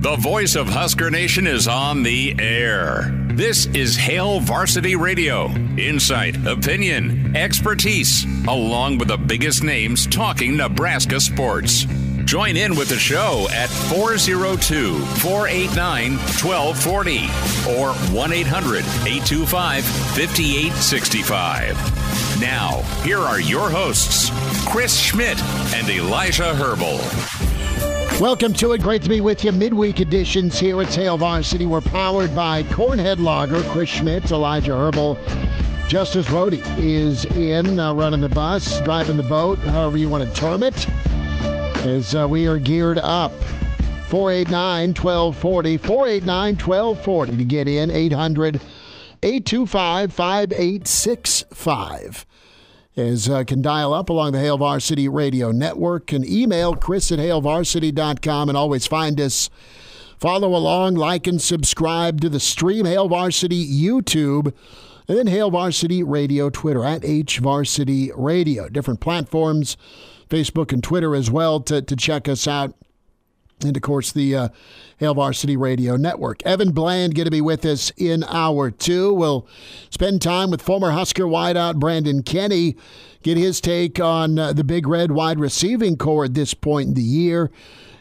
The voice of Husker Nation is on the air. This is Hail Varsity Radio. Insight, opinion, expertise, along with the biggest names talking Nebraska sports. Join in with the show at 402-489-1240 or 1-800-825-5865. Now, here are your hosts, Chris Schmidt and Elijah Herbel. Welcome to it. Great to be with you. Midweek editions here at Hail Varsity. We're powered by Cornhead Lager. Chris Schmidt, Elijah Herbel. Justice Rhodey is in, running the bus, driving the boat, however you want to term it, as we are geared up. 489-1240. 489-1240 to get in. 800-825-5865. As can dial up along the Hail Varsity Radio Network, can email chris@hailvarsity.com, and always find us. Follow along, like, and subscribe to the stream, Hail Varsity YouTube, and then Hail Varsity Radio Twitter, at HVarsity Radio. Different platforms, Facebook and Twitter as well, to check us out. And, of course, the Hail Varsity Radio Network. Evan Bland going to be with us in hour two. We'll spend time with former Husker wideout Brandon Kinnie, get his take on the Big Red wide receiving core at this point in the year,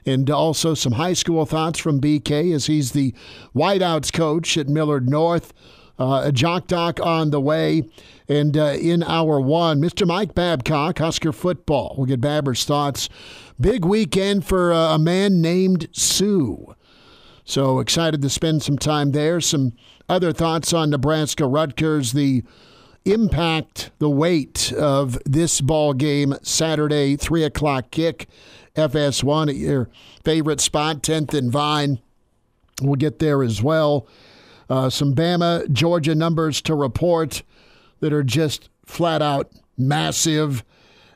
and also some high school thoughts from BK as he's the wideouts coach at Millard North. A Jock Doc on the way. And in hour one, Mr. Mike Babcock, Husker football. We'll get Babber's thoughts. Big weekend for a man named Suh. So excited to spend some time there. Some other thoughts on Nebraska-Rutgers, the impact, the weight of this ball game Saturday, 3 o'clock kick, FS1 at your favorite spot, 10th and Vine. We'll get there as well. Some Bama, Georgia numbers to report that are just flat out massive.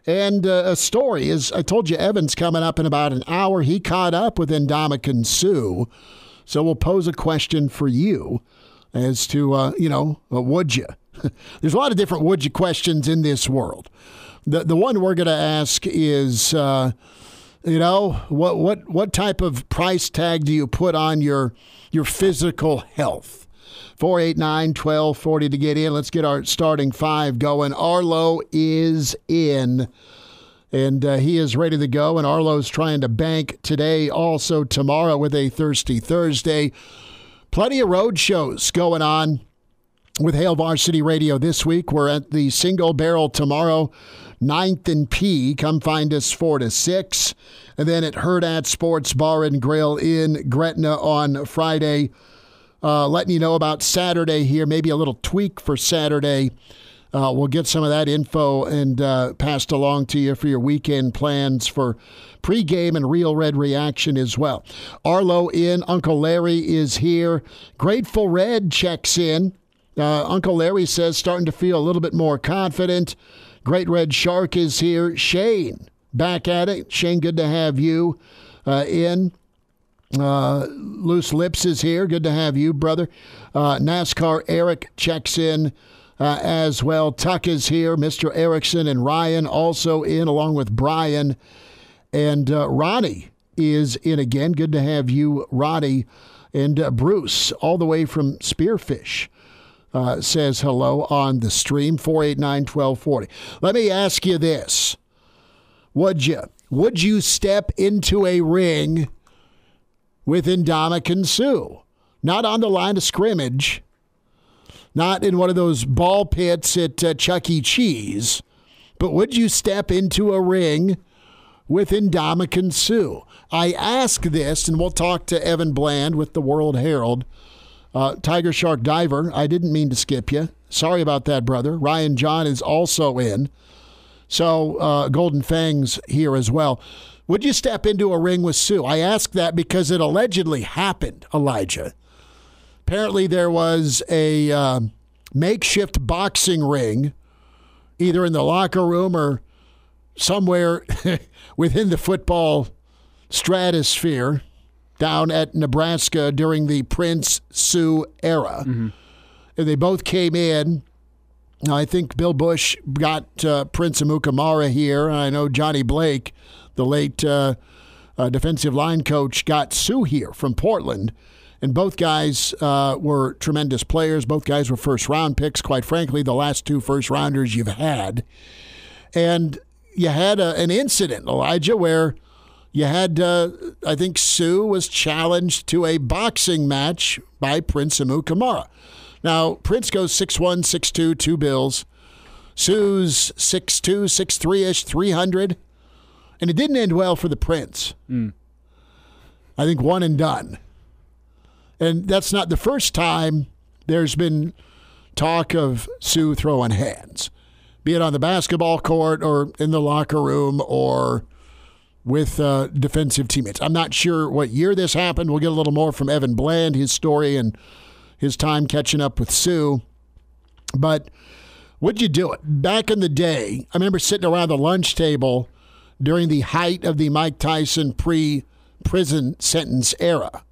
And a story is, I told you, Evan's coming up in about an hour. He caught up with Ndamukong Suh. So we'll pose a question for you as to, would you? There's a lot of different would you questions in this world. The one we're going to ask is, what type of price tag do you put on your physical health? 489-1240 to get in. Let's get our starting five going. Arlo is in, and he is ready to go. And Arlo's trying to bank today, also tomorrow with a Thirsty Thursday. Plenty of road shows going on with Hail Varsity Radio this week. We're at the Single Barrel tomorrow, 9th and P. Come find us 4 to 6. And then at Hurrdat Sports Bar and Grill in Gretna on Friday. Letting you know about Saturday here, maybe a little tweak for Saturday. We'll get some of that info and passed along to you for your weekend plans for pregame and Real Red reaction as well. Arlo in, Uncle Larry is here. Grateful Red checks in. Uncle Larry says starting to feel a little bit more confident. Great Red Shark is here. Shane, back at it. Shane, good to have you in. Loose Lips is here. Good to have you, brother. NASCAR Eric checks in as well. Tuck is here. Mr. Erickson and Ryan also in, along with Brian. And Ronnie is in again. Good to have you, Ronnie. And Bruce, all the way from Spearfish, says hello on the stream. 489-1240. Let me ask you this. Would you step into a ring with Ndamukong Suh? Not on the line of scrimmage, not in one of those ball pits at Chuck E. Cheese, but would you step into a ring with Ndamukong Suh? I ask this, and we'll talk to Evan Bland with the World Herald. Tiger Shark Diver, I didn't mean to skip you. Sorry about that, brother. Ryan John is also in. So Golden Fangs here as well. Would you step into a ring with Suh? I ask that because it allegedly happened, Elijah. Apparently there was a makeshift boxing ring, either in the locker room or somewhere within the football stratosphere down at Nebraska during the Prince Suh era. Mm-hmm. And they both came in. I think Bill Bush got Prince Amukamara here. I know Johnny Blake, the late defensive line coach, got Suh here from Portland. And both guys were tremendous players. Both guys were first-round picks. Quite frankly, the last 2 first-rounders you've had. And you had an incident, Elijah, where you had, I think Suh was challenged to a boxing match by Prince Amukamara. Now, Prince goes 6'1", 6'2", 2 bills. Suh's 6'2", 6'3"-ish, 300. And it didn't end well for the Prince. I think one and done. And that's not the first time there's been talk of Suh throwing hands, be it on the basketball court or in the locker room or with defensive teammates. I'm not sure what year this happened. We'll get a little more from Evan Bland, his story and his time catching up with Suh. But would you do it? Back in the day, I remember sitting around the lunch table during the height of the Mike Tyson pre-prison sentence era.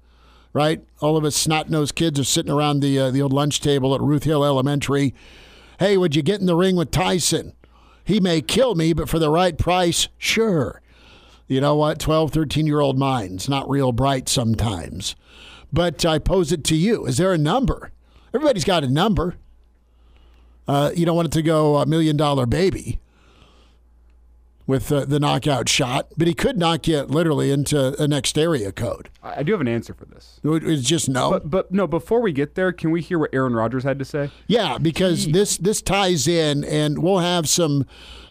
Right? All of us snot-nosed kids are sitting around the old lunch table at Ruth Hill Elementary. Hey, would you get in the ring with Tyson? He may kill me, but for the right price, sure. You know what? 12, 13-year-old minds, not real bright sometimes. But I pose it to you. Is there a number? Everybody's got a number. You don't want it to go $1 Million Baby with the knockout shot, but he could knock you literally into the next area code. I do have an answer for this. It's just no. But no, before we get there, can we hear what Aaron Rodgers had to say? Yeah, because this ties in, and we'll have some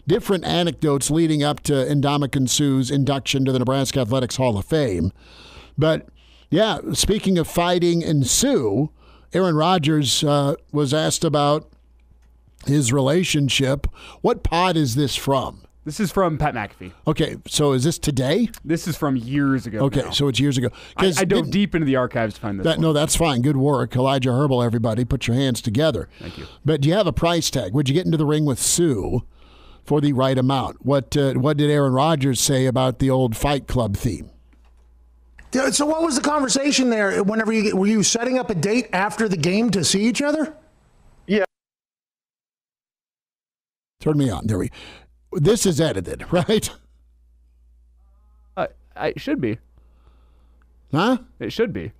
different anecdotes leading up to Ndamukong Suh's induction to the Nebraska Athletics Hall of Fame. But, yeah, speaking of fighting and Suh, Aaron Rodgers was asked about his relationship. What pod is this from? This is from Pat McAfee. Okay, so is this today? This is from years ago. Okay, now. so it's years ago. I dove deep into the archives to find this one. No, that's fine. Good work. Elijah Herbel, everybody. Put your hands together. Thank you. But do you have a price tag? Would you get into the ring with Suh for the right amount? What did Aaron Rodgers say about the old Fight Club theme? So what was the conversation there? Were you setting up a date after the game to see each other? Yeah. Turn me on. There we go. This is edited, right? It should be. Huh? It should be.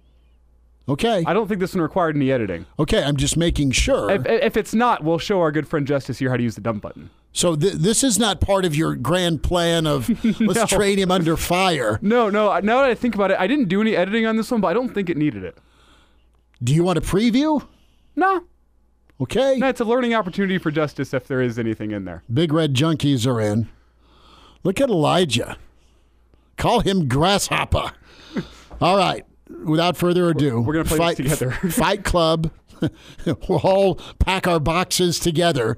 Okay. I don't think this one required any editing. Okay, I'm just making sure. If it's not, we'll show our good friend Justice here how to use the dump button. So this is not part of your grand plan of let's train him under fire. No. Now that I think about it, I didn't do any editing on this one, but I don't think it needed it. Do you want a preview? No. Okay. No, it's a learning opportunity for Justice if there is anything in there. Big Red Junkies are in. Look at Elijah. Call him Grasshopper. All right. Without further ado, we're going to play this together. Fight Club. We'll all pack our boxes together.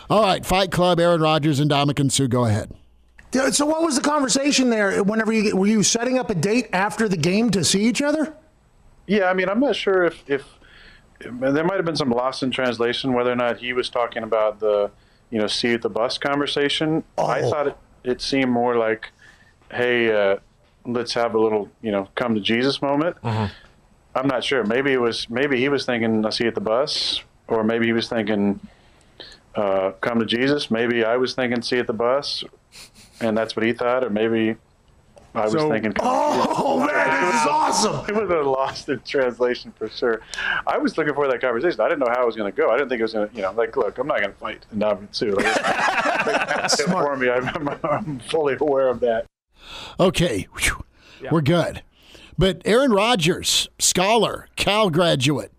All right. Fight Club, Aaron Rodgers and Ndamukong Suh. Go ahead. So what was the conversation there? Were you setting up a date after the game to see each other? Yeah, I mean, I'm not sure if there might have been some loss in translation whether or not he was talking about the, see you at the bus conversation. Oh. I thought it seemed more like, hey, let's have a little, come to Jesus moment. Uh-huh. I'm not sure. Maybe he was thinking, I'll see you at the bus, or maybe he was thinking, come to Jesus. Maybe I was thinking, see you at the bus, and that's what he thought, or maybe I was thinking. Oh man, this is awesome! It was a lost in translation for sure. I was looking for that conversation. I didn't know how it was going to go. I didn't think it was going to, look, I'm not going to fight Ndamukong Suh. For me, I'm fully aware of that. Okay, yeah. We're good. But Aaron Rodgers, scholar, Cal graduate,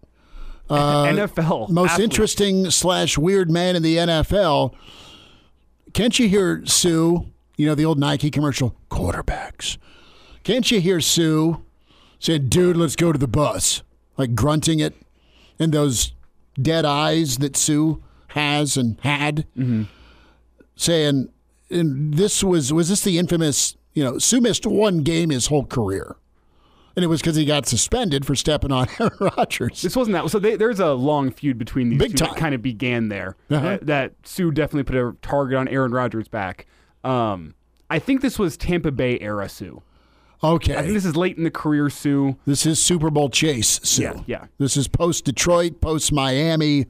NFL most athlete. interesting / weird man in the NFL. Can't you hear Suh? The old Nike commercial, quarterbacks. Can't you hear Suh saying, dude, let's go to the bus? Like grunting it, and those dead eyes that Suh has and had. Mm-hmm. Saying, and this was this the infamous, Suh missed one game his whole career. And it was because he got suspended for stepping on Aaron Rodgers. This wasn't that. So there's a long feud between these Big two time. that kind of began there. Uh-huh. That Suh definitely put a target on Aaron Rodgers' back. I think this was Tampa Bay era Suh. Okay. I think this is late in the career Suh. This is Super Bowl chase Suh. Yeah. This is post-Detroit, post-Miami.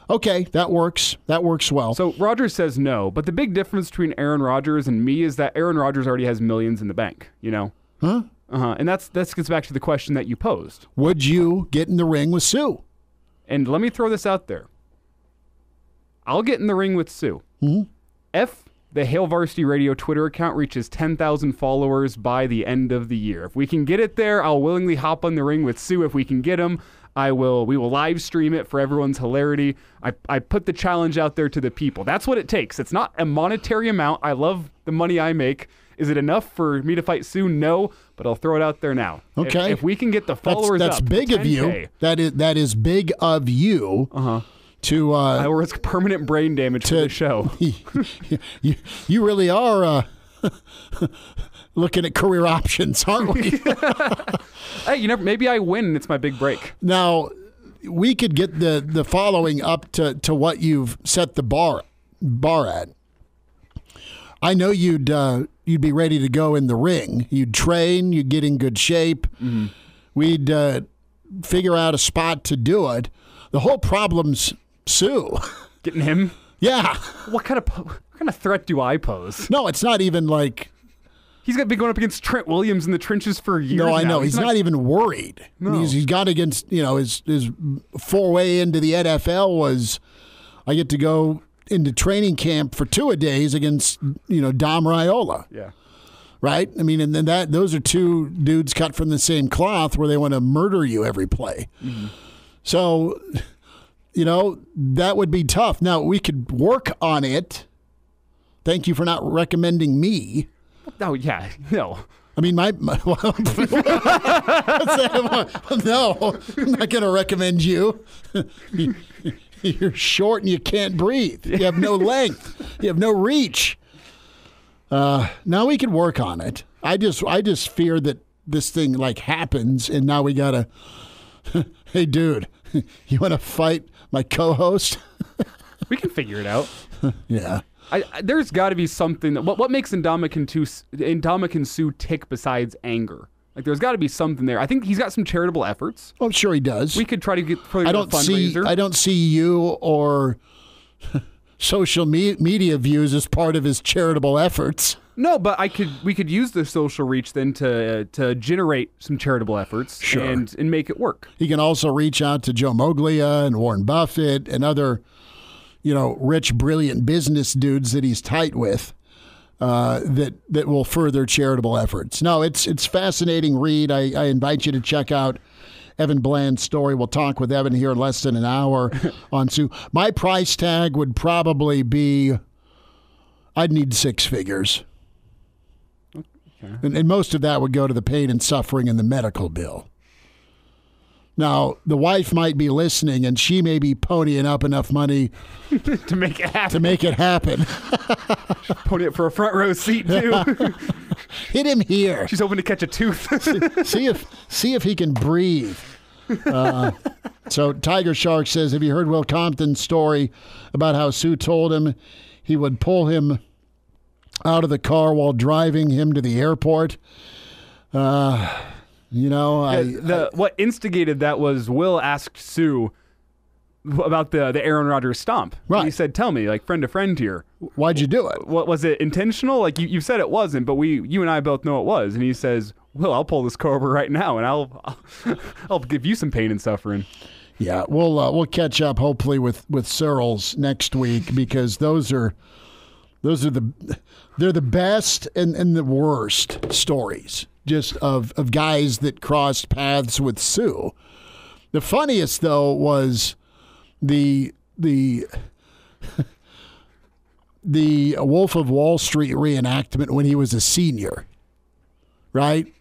Okay, that works. That works well. So Rodgers says no, but the big difference between Aaron Rodgers and me is that Aaron Rodgers already has millions in the bank, you know? Huh? And that gets back to the question that you posed. Would you get in the ring with Suh? And let me throw this out there. I'll get in the ring with Suh. Mm-hmm. If the Hail Varsity Radio Twitter account reaches 10,000 followers by the end of the year. If we can get it there, I'll willingly hop on the ring with Suh. If we can get him, we will live stream it for everyone's hilarity. I put the challenge out there to the people. That's what it takes. It's not a monetary amount. I love the money I make. Is it enough for me to fight Suh? No, but I'll throw it out there now. Okay. If we can get the followers that's up, big of you. That is big of you. To I will risk permanent brain damage to the show. You really are looking at career options, aren't we? Hey, maybe I win and it's my big break. Now, we could get the following up to what you've set the bar at. I know you'd be ready to go in the ring. You'd train, you'd get in good shape. Mm-hmm. We'd figure out a spot to do it. The whole problem's Suh. Getting him? Yeah. What kind of threat do I pose? No, it's not even like... He's been going up against Trent Williams in the trenches for years. No, I know. Now. He's not even worried. No. He's got against, his foray into the NFL was, I get to go into training camp for 2 days against, Dom Raiola. Yeah. Right? I mean, and then those are two dudes cut from the same cloth where they want to murder you every play. Mm-hmm. So... that would be tough. Now, we could work on it. Thank you for not recommending me. Oh, yeah. No. I mean, no, I'm not going to recommend you. You're short and you can't breathe. You have no length. You have no reach. Now we could work on it. I just fear that this thing happens and now we got to, hey, dude, you want to fight my co-host? We can figure it out. Yeah. There's got to be something. What makes Ndamukong Suh tick besides anger? There's got to be something there. I think he's got some charitable efforts. Oh, I'm sure he does. We could try to get a fundraiser. I don't see you or social media views as part of his charitable efforts. No, but we could use the social reach then to generate some charitable efforts and make it work. He can also reach out to Joe Moglia and Warren Buffett and other, rich, brilliant business dudes that he's tight with that will further charitable efforts. No, it's fascinating read. I invite you to check out Evan Bland's story. We'll talk with Evan here in less than an hour on Suh. My price tag would probably be, I'd need 6 figures. Okay. And most of that would go to the pain and suffering and the medical bill. Now, the wife might be listening, and she may be ponying up enough money to make it happen. Pony up for a front row seat too. Hit him here. She's hoping to catch a tooth. see if he can breathe. So Tiger Shark says, have you heard Will Compton's story about how Suh told him he would pull him out of the car while driving him to the airport? What instigated that was Will asked Suh about the Aaron Rodgers stomp. Right. And he said, tell me, friend to friend here. Why'd you do it? What was it intentional? You said it wasn't, but you and I both know it was. And he says, Will, I'll pull this car over right now and I'll give you some pain and suffering. Yeah, we'll catch up hopefully with Searles next week because those are the best and the worst stories just of guys that crossed paths with Suh. The funniest though was the Wolf of Wall Street reenactment when he was a senior, right?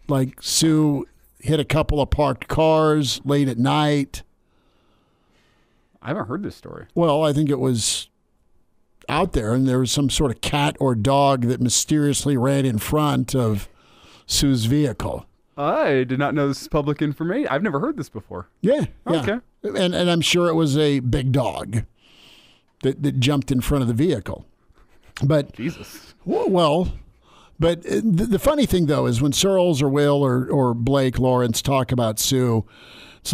Suh hit a couple of parked cars late at night. I haven't heard this story. Well, I think it was out there, and there was some sort of cat or dog that mysteriously ran in front of Suh's vehicle. I did not know this is public information. I've never heard this before. Yeah. Okay. And I'm sure it was a big dog that jumped in front of the vehicle. But Jesus. Well, but the funny thing, though, is when Searles or Will or Blake Lawrence talk about Suh, it's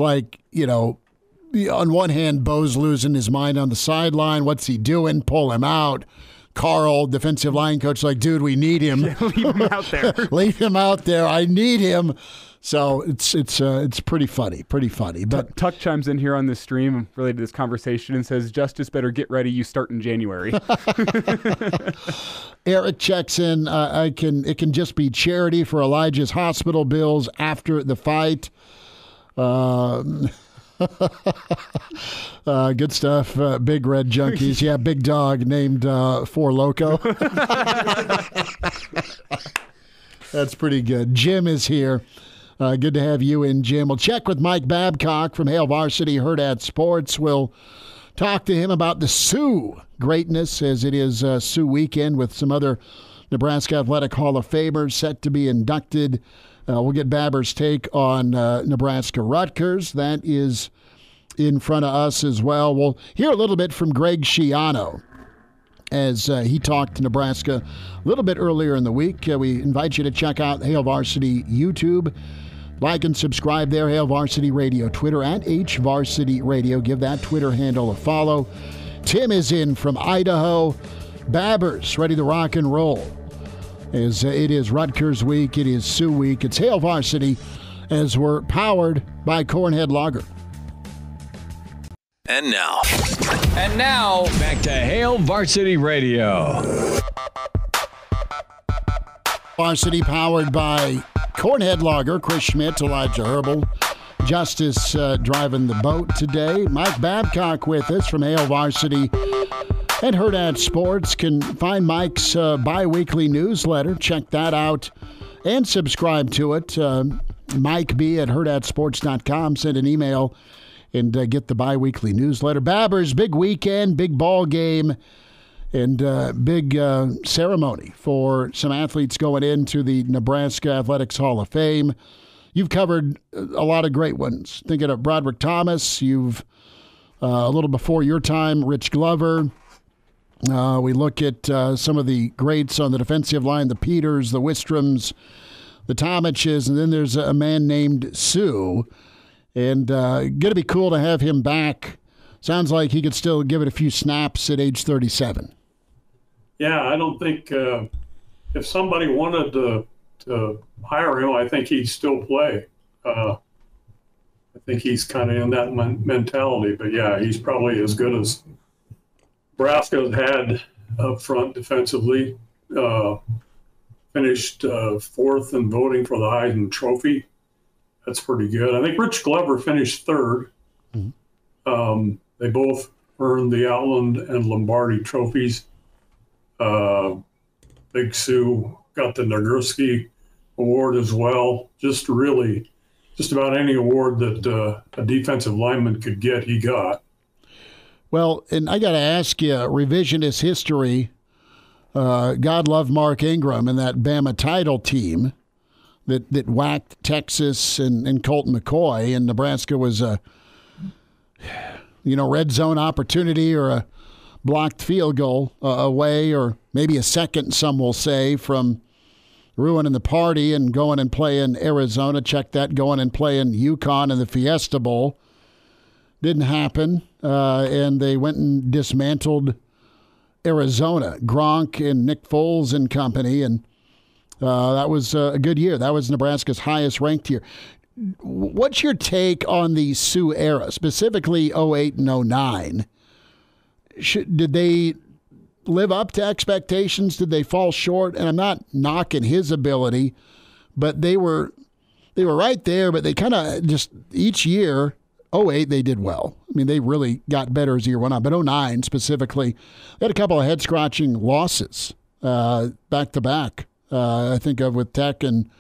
on one hand, Bo's losing his mind on the sideline. What's he doing? Pull him out. Carl, defensive line coach, like, dude, we need him. Yeah, leave him out there. Leave him out there. I need him. So it's pretty funny. But Tuck chimes in here on this stream related to this conversation and says, Justice, better get ready. You start in January. Eric checks in. It can just be charity for Elijah's hospital bills after the fight. Good stuff. Big Red Junkies. Yeah, big dog named Four Loco. That's pretty good. Jim is here. Good to have you in, Jim. We'll check with Mike Babcock from Hail Varsity Hurrdat Sports. We'll talk to him about the Sioux greatness, as it is Sioux weekend with some other Nebraska Athletic Hall of Famers set to be inducted. We'll get Babber's take on Nebraska-Rutgers. That is in front of us as well. We'll hear a little bit from Greg Schiano as he talked to Nebraska a little bit earlier in the week. We invite you to check out Hail Varsity YouTube. Like and subscribe there, Hail Varsity Radio, Twitter at HVarsity Radio. Give that Twitter handle a follow. Tim is in from Idaho. Babbers ready to rock and roll. As it is Rutgers week, it is Sioux week, it's Hail Varsity, as we're powered by Cornhead Lager. And now, back to Hail Varsity Radio. Varsity powered by Cornhead Lager, Chris Schmidt, Elijah Herbel. Justice driving the boat today. Mike Babcock with us from Hail Varsity and Hurrdat Sports. Can find Mike's bi-weekly newsletter. Check that out and subscribe to it. Mike B at hurrdatsports.com. Send an email and get the bi-weekly newsletter. Babbers, big weekend, big ball game, and big ceremony for some athletes going into the Nebraska Athletics Hall of Fame. You've covered a lot of great ones. Thinking of Broderick Thomas, you've a little before your time, Rich Glover. We look at some of the greats on the defensive line, the Peters, the Wistroms, the Tomiches, and then there's a man named Suh. And going to be cool to have him back. Sounds like he could still give it a few snaps at age 37. Yeah, I don't think if somebody wanted to hire him, I think he'd still play. I think he's kind of in that mentality. But, yeah, he's probably as good as Nebraska's had up front defensively. Finished fourth in voting for the Heisman Trophy. That's pretty good. I think Rich Glover finished third. Mm-hmm. They both earned the Outland and Lombardi trophies. Big Sue got the Nagurski Award as well. Just about any award that a defensive lineman could get, he got. Well, and I got to ask you, revisionist history, God love Mark Ingram and that Bama title team that whacked Texas and Colt McCoy, and Nebraska was a red zone opportunity or a blocked field goal away, or maybe a second, some will say, from ruining the party and going and playing Arizona. Check that, going and playing UConn in the Fiesta Bowl. Didn't happen, and they went and dismantled Arizona, Gronk and Nick Foles and company, and that was a good year. That was Nebraska's highest ranked year. What's your take on the Sioux era, specifically 08 and 09? Did they live up to expectations? Did they fall short? And I'm not knocking his ability, but they were right there, but they kind of just each year, 08, they did well. I mean, they really got better as the year went on. But 09 specifically, they had a couple of head-scratching losses back-to-back. I think of with Tech and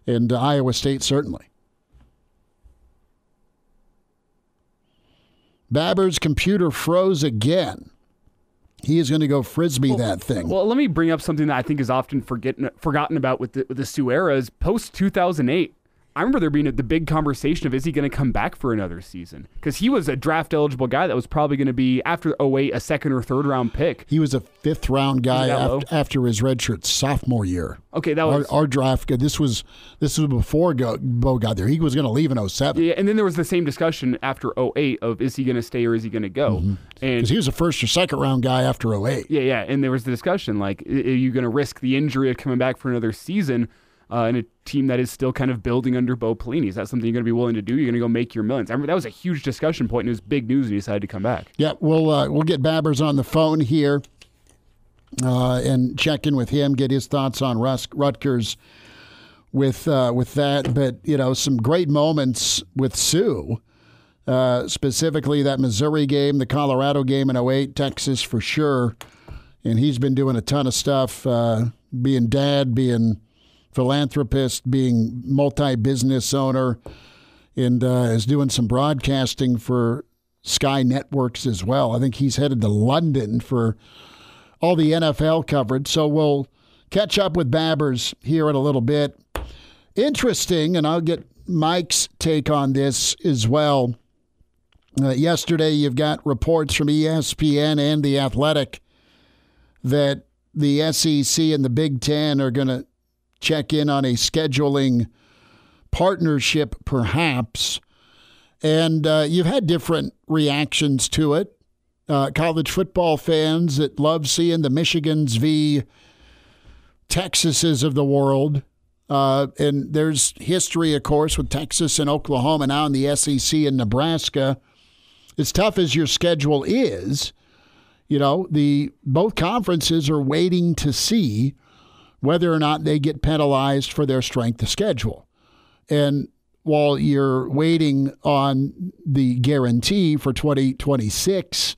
Iowa State, certainly. Babber's computer froze again. He is going to go Frisbee that thing. Well, let me bring up something that I think is often forgotten about with the Sioux era is post-2008. I remember there being the big conversation of, is he going to come back for another season? Because he was a draft-eligible guy that was probably going to be, after 2008, a second- or third-round pick. He was a fifth-round guy after his redshirt sophomore year. Okay, that was... Our draft, this was before Bo got there. He was going to leave in 2007. Yeah, and then there was the same discussion after 2008 of, is he going to stay or is he going to go? Mm-hmm. Because he was a first- or second-round guy after 2008. Yeah, and there was the discussion, like, are you going to risk the injury of coming back for another season in a team that is still kind of building under Bo Pelini? Is that something you're going to be willing to do? You're going to go make your millions? I remember that was a huge discussion point, and it was big news when he decided to come back. Yeah, we'll get Babbers on the phone here and check in with him, get his thoughts on Rutgers with that. But, some great moments with Suh, specifically that Missouri game, the Colorado game in 2008, Texas for sure. And he's been doing a ton of stuff, being dad, being philanthropist, being multi-business owner, and is doing some broadcasting for Sky Networks as well. I think he's headed to London for all the NFL coverage. So we'll catch up with Babbers here in a little bit. Interesting, and I'll get Mike's take on this as well. Yesterday, you've got reports from ESPN and The Athletic that the SEC and the Big Ten are going to check in on a scheduling partnership, perhaps. And you've had different reactions to it. College football fans that love seeing the Michigans v. Texases of the world. And there's history, of course, with Texas and Oklahoma now in the SEC and Nebraska. As tough as your schedule is, both conferences are waiting to see whether or not they get penalized for their strength of schedule. And while you're waiting on the guarantee for 2026,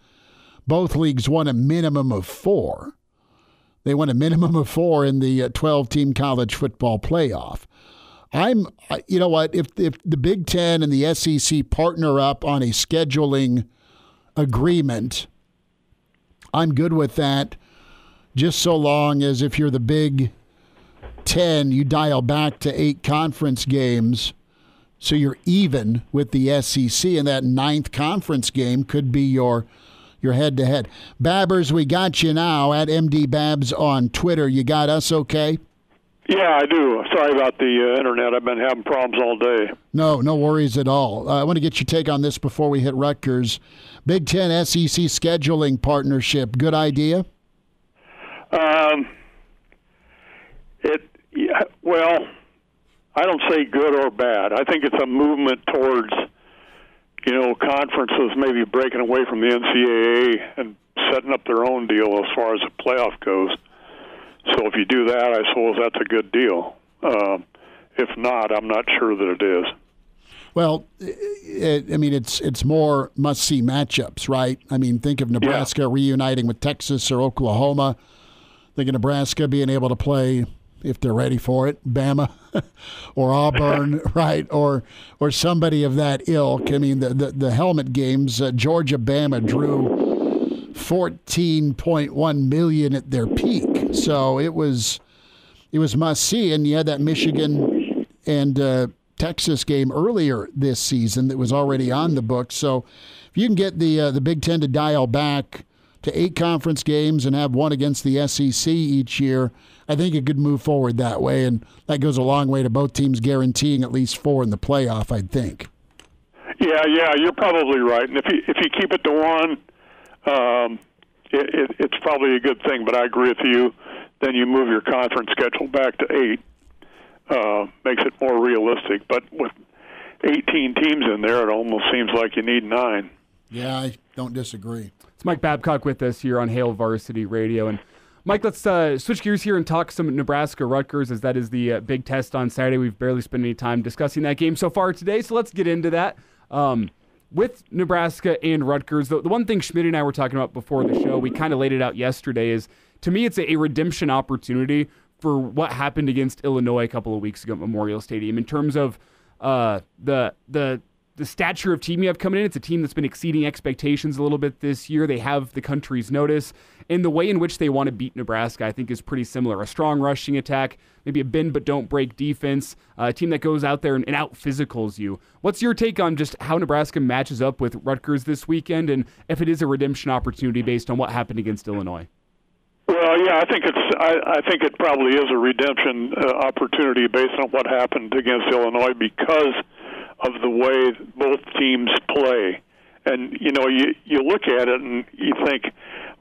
both leagues won a minimum of 4. They won a minimum of 4 in the 12-team college football playoff. You know what, if the Big Ten and the SEC partner up on a scheduling agreement, I'm good with that, just so long as if you're the Big Ten, you dial back to 8 conference games so you're even with the SEC, and that 9th conference game could be your head-to-head. Babbers, we got you now at MD Babs on Twitter. You got us okay? Yeah, I do. Sorry about the internet. I've been having problems all day. No worries at all. I want to get your take on this before we hit Rutgers. Big Ten SEC scheduling partnership, good idea? Well, I don't say good or bad. I think it's a movement towards, conferences maybe breaking away from the NCAA and setting up their own deal as far as the playoff goes. So if you do that, I suppose that's a good deal. If not, I'm not sure that it is. Well, it's more must-see matchups, right? I mean, think of Nebraska reuniting with Texas or Oklahoma. Think of Nebraska being able to play, if they're ready for it, Bama or Auburn, right? Or somebody of that ilk. I mean, the helmet games, Georgia-Bama drew 14.1 million at their peak. So it was must-see. And you had that Michigan and Texas game earlier this season that was already on the books. So if you can get the Big Ten to dial back to 8 conference games and have one against the SEC each year, I think it could move forward that way, and that goes a long way to both teams guaranteeing at least 4 in the playoff, I'd think. Yeah, you're probably right. And if you keep it to 1, it's probably a good thing. But I agree with you. Then you move your conference schedule back to 8. Makes it more realistic. But with 18 teams in there, it almost seems like you need 9. Yeah, I don't disagree. It's Mike Babcock with us here on Hail Varsity Radio. And Mike, let's switch gears here and talk some Nebraska-Rutgers, as that is the big test on Saturday. We've barely spent any time discussing that game so far today, so let's get into that. With Nebraska and Rutgers, the one thing Schmidt and I were talking about before the show, we kind of laid it out yesterday, is to me it's a redemption opportunity for what happened against Illinois a couple of weeks ago at Memorial Stadium in terms of the stature of team you have coming in. It's a team that's been exceeding expectations a little bit this year. They have the country's notice. And the way in which they want to beat Nebraska, I think, is pretty similar. A strong rushing attack, maybe a bend but don't break defense, a team that goes out there and out-physicals you. What's your take on just how Nebraska matches up with Rutgers this weekend, and if it is a redemption opportunity based on what happened against Illinois? Well, yeah, I think it probably is a redemption opportunity based on what happened against Illinois because of the way both teams play. And, you look at it and you think,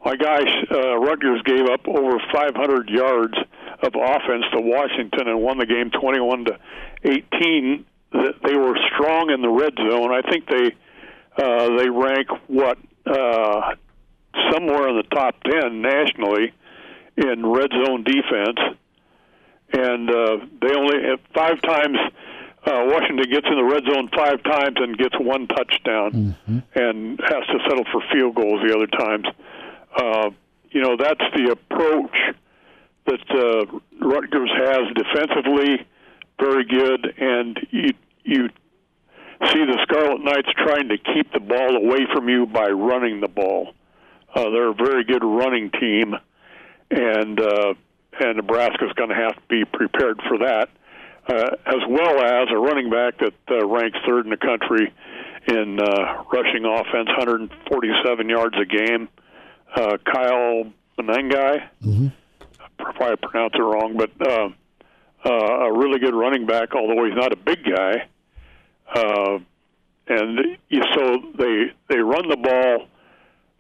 my gosh, Rutgers gave up over 500 yards of offense to Washington and won the game 21-18. They were strong in the red zone. I think they rank, somewhere in the top 10 nationally in red zone defense. And they only have 5 times. Washington gets in the red zone 5 times and gets 1 touchdown and has to settle for field goals the other times. That's the approach that Rutgers has defensively, very good, and you see the Scarlet Knights trying to keep the ball away from you by running the ball. They're a very good running team, and Nebraska's going to have to be prepared for that. As well as a running back that ranks 3rd in the country in rushing offense, 147 yards a game. Kyle Benengai, probably pronounce it wrong, but a really good running back, although he's not a big guy. So they run the ball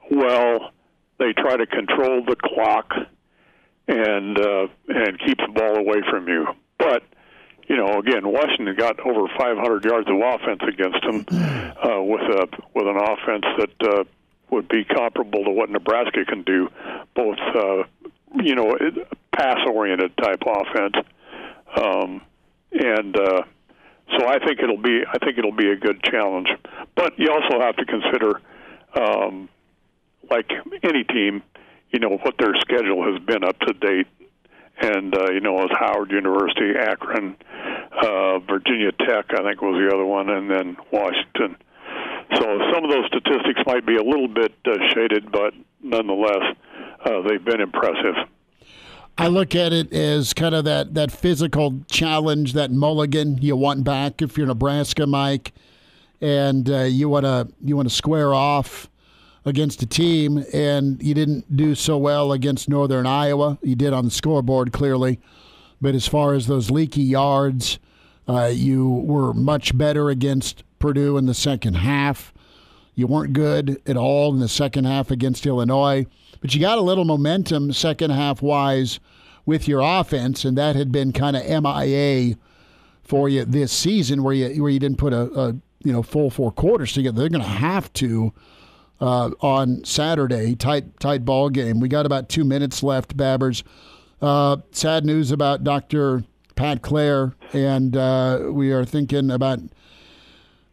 well. They try to control the clock and keep the ball away from you. But again, Washington got over 500 yards of offense against them with an offense that would be comparable to what Nebraska can do, both pass-oriented type offense, so I think it'll be a good challenge. But you also have to consider, like any team, what their schedule has been up to date. And, as Howard University, Akron, Virginia Tech, I think was the other one, and then Washington. So some of those statistics might be a little bit shaded, but nonetheless, they've been impressive. I look at it as kind of that physical challenge, that mulligan you want back if you're Nebraska, Mike, and you want to square off against a team, and you didn't do so well against Northern Iowa. You did on the scoreboard, clearly. But as far as those leaky yards, you were much better against Purdue in the second half. You weren't good at all in the second half against Illinois. But you got a little momentum second half-wise with your offense, and that had been kind of MIA for you this season where you didn't put a full 4 quarters together. They're going to have to on Saturday, tight ball game. We got about 2 minutes left, Babbers. Sad news about Dr. Pat Clare, and we are thinking about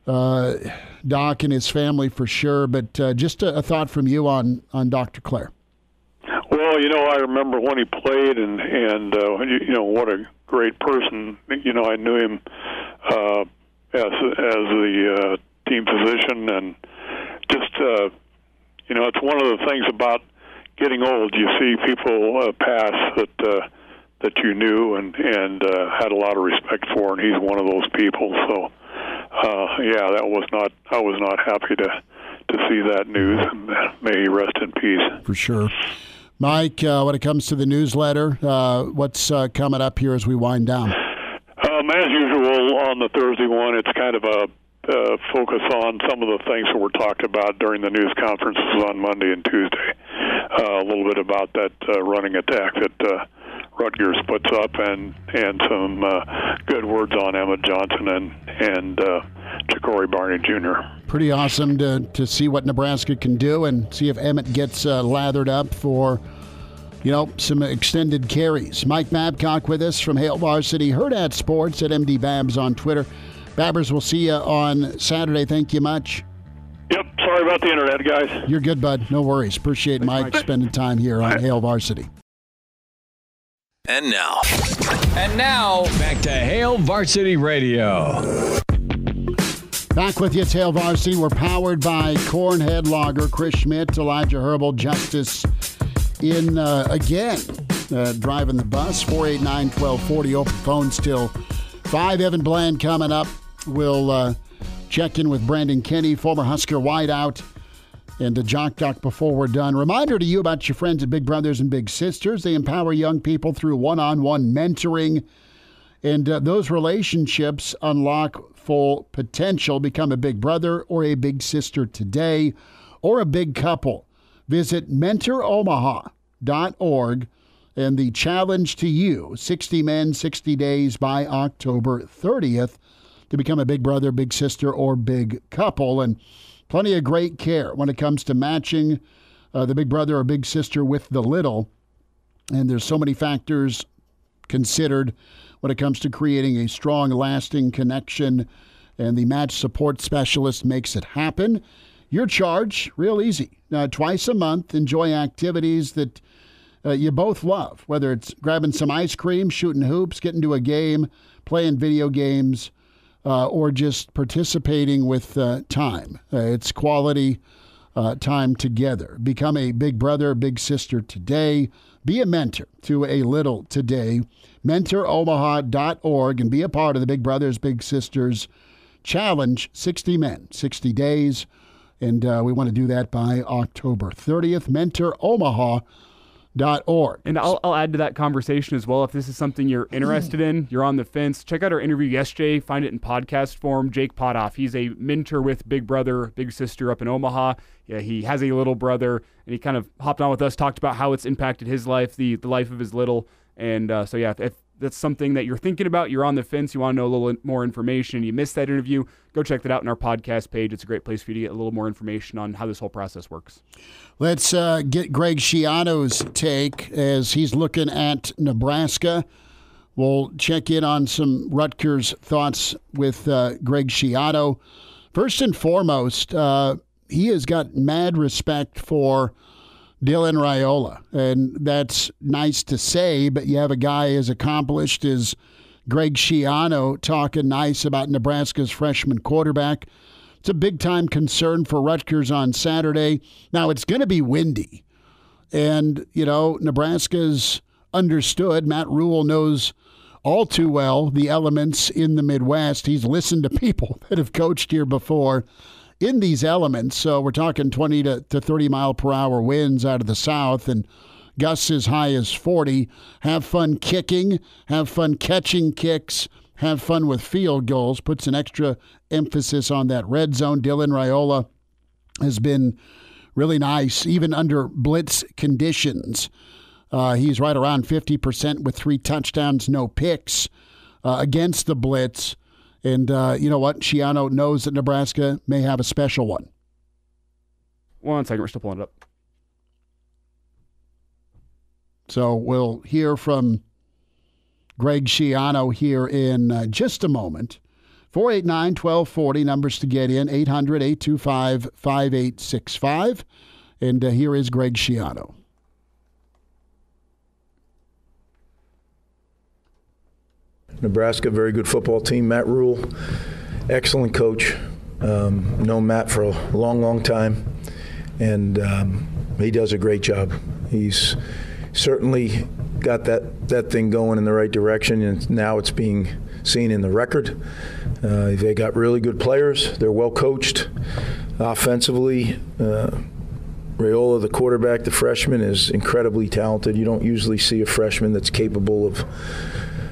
Doc and his family for sure, but just a thought from you on Dr. Clare. Well, I remember when he played, and what a great person. I knew him as the team physician, and just it's one of the things about getting old. You see people pass that you knew and had a lot of respect for, and he's one of those people. So, I was not happy to see that news, and may he rest in peace. For sure. Mike, when it comes to the newsletter, what's coming up here as we wind down? As usual, on the Thursday one, it's kind of a focus on some of the things that were talked about during the news conferences on Monday and Tuesday. A little bit about that running attack that Rutgers puts up, and some good words on Emmett Johnson and Ja'Cory Barney Jr. Pretty awesome to see what Nebraska can do and see if Emmett gets lathered up for some extended carries. Mike Babcock with us from Hail Varsity, Hurrdat Sports at MD Babs on Twitter. Babbers, we'll see you on Saturday. Thank you much. Yep, sorry about the internet, guys. You're good, bud. No worries. Appreciate Mike spending time here on Hail Varsity. And now, back to Hail Varsity Radio. Back with you, it's Hail Varsity. We're powered by Cornhead Lager, Chris Schmidt, Elijah Herbel, Justice in again, driving the bus. 489-1240, open phone still 5. Evan Bland coming up. We'll check in with Brandon Kinnie, former Husker wideout, and a Jock Doc before we're done. Reminder to you about your friends at Big Brothers and Big Sisters. They empower young people through one-on-one mentoring, and those relationships unlock full potential. Become a big brother or a big sister today, or a big couple. Visit mentoromaha.org, and the challenge to you, 60 men, 60 days by October 30th, to become a big brother, big sister, or big couple. And plenty of great care when it comes to matching the big brother or big sister with the little. And there's so many factors considered when it comes to creating a strong, lasting connection. And the match support specialist makes it happen. Your charge, real easy. Twice a month, enjoy activities that you both love, whether it's grabbing some ice cream, shooting hoops, getting to a game, playing video games, or just participating with time. It's quality time together. Become a big brother, big sister today. Be a mentor to a little today. Mentoromaha.org, and be a part of the Big Brothers, Big Sisters Challenge, 60 men, 60 days. And we want to do that by October 30th. Mentoromaha.org. And I'll add to that conversation as well. If this is something you're interested in, you're on the fence, check out our interview yesterday. Find it in podcast form. Jake Potoff, he's a mentor with Big Brother, Big Sister up in Omaha. Yeah, he has a little brother, and he kind of hopped on with us, talked about how it's impacted his life, the life of his little. And so, yeah, if that's something that you're thinking about, you're on the fence, you want to know a little more information, you missed that interview, go check that out on our podcast page. It's a great place for you to get a little more information on how this whole process works. Let's get Greg Schiano's take as he's looking at Nebraska. We'll check in on some Rutgers thoughts with Greg Schiano. First and foremost, he has got mad respect for Dylan Raiola, and that's nice to say, but you have a guy as accomplished as Greg Schiano talking nice about Nebraska's freshman quarterback. It's a big-time concern for Rutgers on Saturday. Now, it's going to be windy, and, you know, Nebraska's understood. Matt Rule knows all too well the elements in the Midwest. He's listened to people that have coached here before in these elements. So we're talking 20 to 30 mile per hour winds out of the south and gusts as high as 40. Have fun kicking, have fun catching kicks, have fun with field goals. Puts an extra emphasis on that red zone. Dylan Raiola has been really nice, even under blitz conditions. He's right around 50% with 3 touchdowns, no picks against the blitz. And you know what? Schiano knows that Nebraska may have a special one. 1 second, we're still pulling it up. So we'll hear from Greg Schiano here in just a moment. 489-1240, numbers to get in, 800-825-5865. And here is Greg Schiano. Nebraska, very good football team. Matt Rule, excellent coach. Known Matt for a long, long time, and he does a great job. He's certainly got that thing going in the right direction, and now it's being seen in the record. They got really good players. They're well coached. Offensively, Raiola, the quarterback, the freshman, is incredibly talented. You don't usually see a freshman that's capable of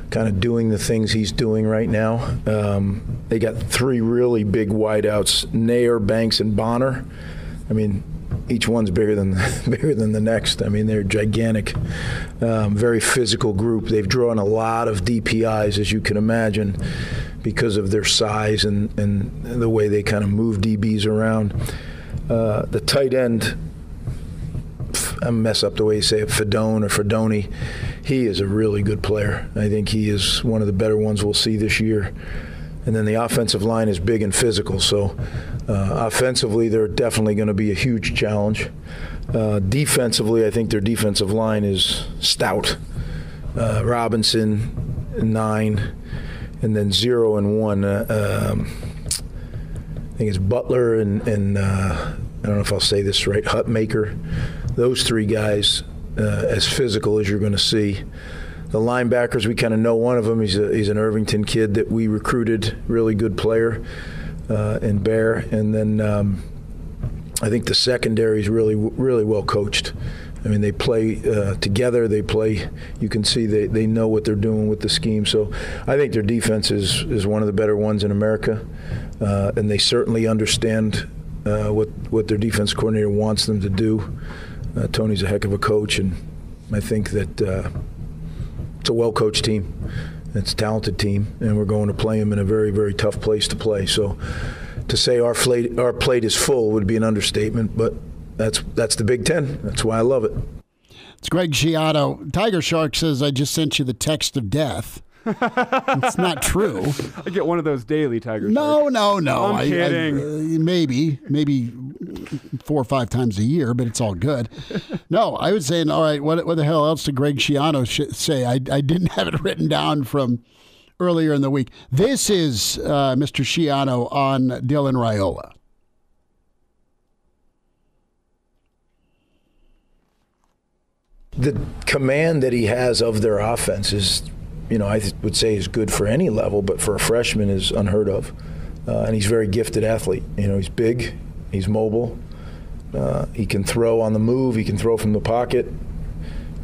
kind of doing the things he's doing right now. They got 3 really big wideouts, Nair, Banks, and Bonner. I mean, each one's bigger than the next. I mean, they're gigantic, very physical group. They've drawn a lot of DPIs, as you can imagine, because of their size and the way they kind of move DBs around. The tight end, I mess up the way you say it, Fedoni. He is a really good player. I think he is one of the better ones we'll see this year. And then the offensive line is big and physical. So offensively, they're definitely going to be a huge challenge. Defensively, I think their defensive line is stout. Robinson, 9, and then 0 and 1. I think it's Butler and I don't know if I'll say this right, Hutmaker. Those 3 guys as physical as you're going to see. The linebackers, we kind of know one of them. He's an Irvington kid that we recruited, really good player in Bear. And then I think the secondary is really, really well coached. I mean, they play together. They play. You can see they know what they're doing with the scheme. So I think their defense is one of the better ones in America, and they certainly understand what their defense coordinator wants them to do. Tony's a heck of a coach, and I think that it's a well-coached team. It's a talented team, and we're going to play them in a very, very tough place to play. So to say our plate is full would be an understatement, but that's the Big Ten. That's why I love it. It's Greg Schiano. Tiger Shark says, I just sent you the text of death. It's not true. I get one of those daily, Tiger No. I'm kidding. Maybe 4 or 5 times a year, but it's all good. No, I was saying, all right, what the hell else did Greg Schiano say? I didn't have it written down from earlier in the week. This is Mr. Schiano on Dylan Raiola. The command that he has of their offense is, I would say is good for any level, but for a freshman is unheard of. And he's a very gifted athlete. He's big, he's mobile, he can throw on the move, he can throw from the pocket.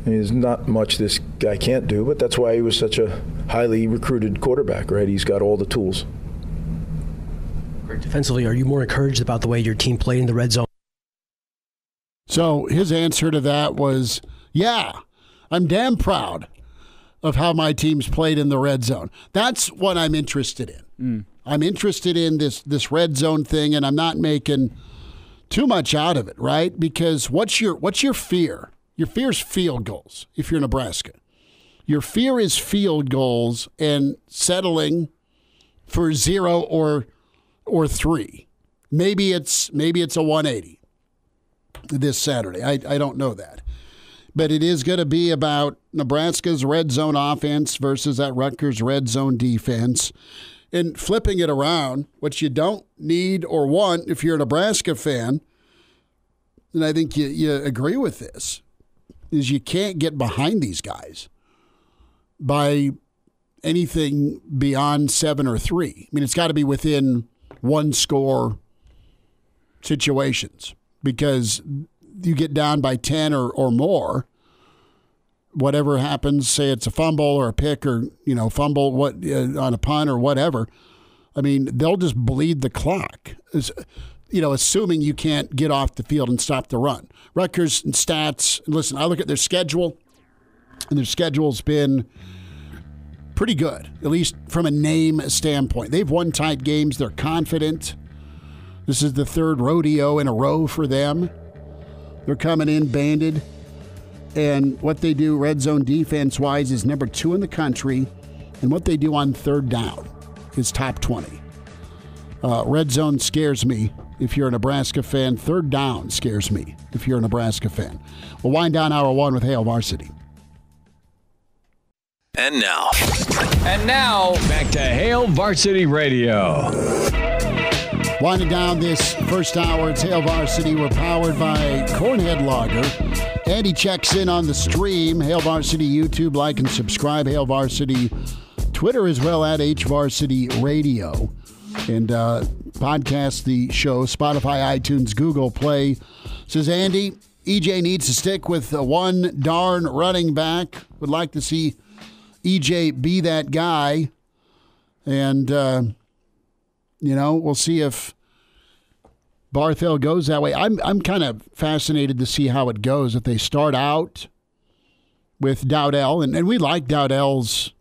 There's not much this guy can't do, but that's why he was such a highly recruited quarterback, right? He's got all the tools. Defensively, are you more encouraged about the way your team played in the red zone? So his answer to that was, yeah, I'm damn proud of how my team's played in the red zone. That's what I'm interested in. I'm interested in this red zone thing, and I'm not making too much out of it, right? Because what's your fear? Your fear is field goals if you're Nebraska. Your fear is field goals and settling for 0 or 3. Maybe it's a 180 this Saturday. I don't know that. But it is going to be about Nebraska's red zone offense versus that Rutgers red zone defense. And flipping it around, what you don't need or want if you're a Nebraska fan, and I think you agree with this, is you can't get behind these guys by anything beyond 7 or 3. I mean, it's got to be within 1-score situations, because you get down by 10 or more, whatever happens, say it's a fumble or a pick or, fumble on a punt or whatever, I mean, they'll just bleed the clock, assuming you can't get off the field and stop the run. Rutgers and stats, listen, I look at their schedule, and their schedule's been pretty good, at least from a name standpoint. They've won tight games. They're confident. This is the 3rd rodeo in a row for them. They're coming in banded. And what they do red zone defense-wise is number 2 in the country. And what they do on 3rd down is top 20. Red zone scares me if you're a Nebraska fan. 3rd down scares me if you're a Nebraska fan. We'll wind down hour 1 with Hail Varsity. And now, back to Hail Varsity Radio. Winding down this first hour, it's Hail Varsity. We're powered by Cornhead Lager. Andy checks in on the stream. Hail Varsity YouTube, like and subscribe. Hail Varsity Twitter as well, at HVarsity Radio. And podcast the show, Spotify, iTunes, Google Play. Says Andy, EJ needs to stick with one darn running back. Would like to see EJ be that guy. And, we'll see if Barthel goes that way. I'm kind of fascinated to see how it goes. If they start out with Dowdell, and we like Dowdell's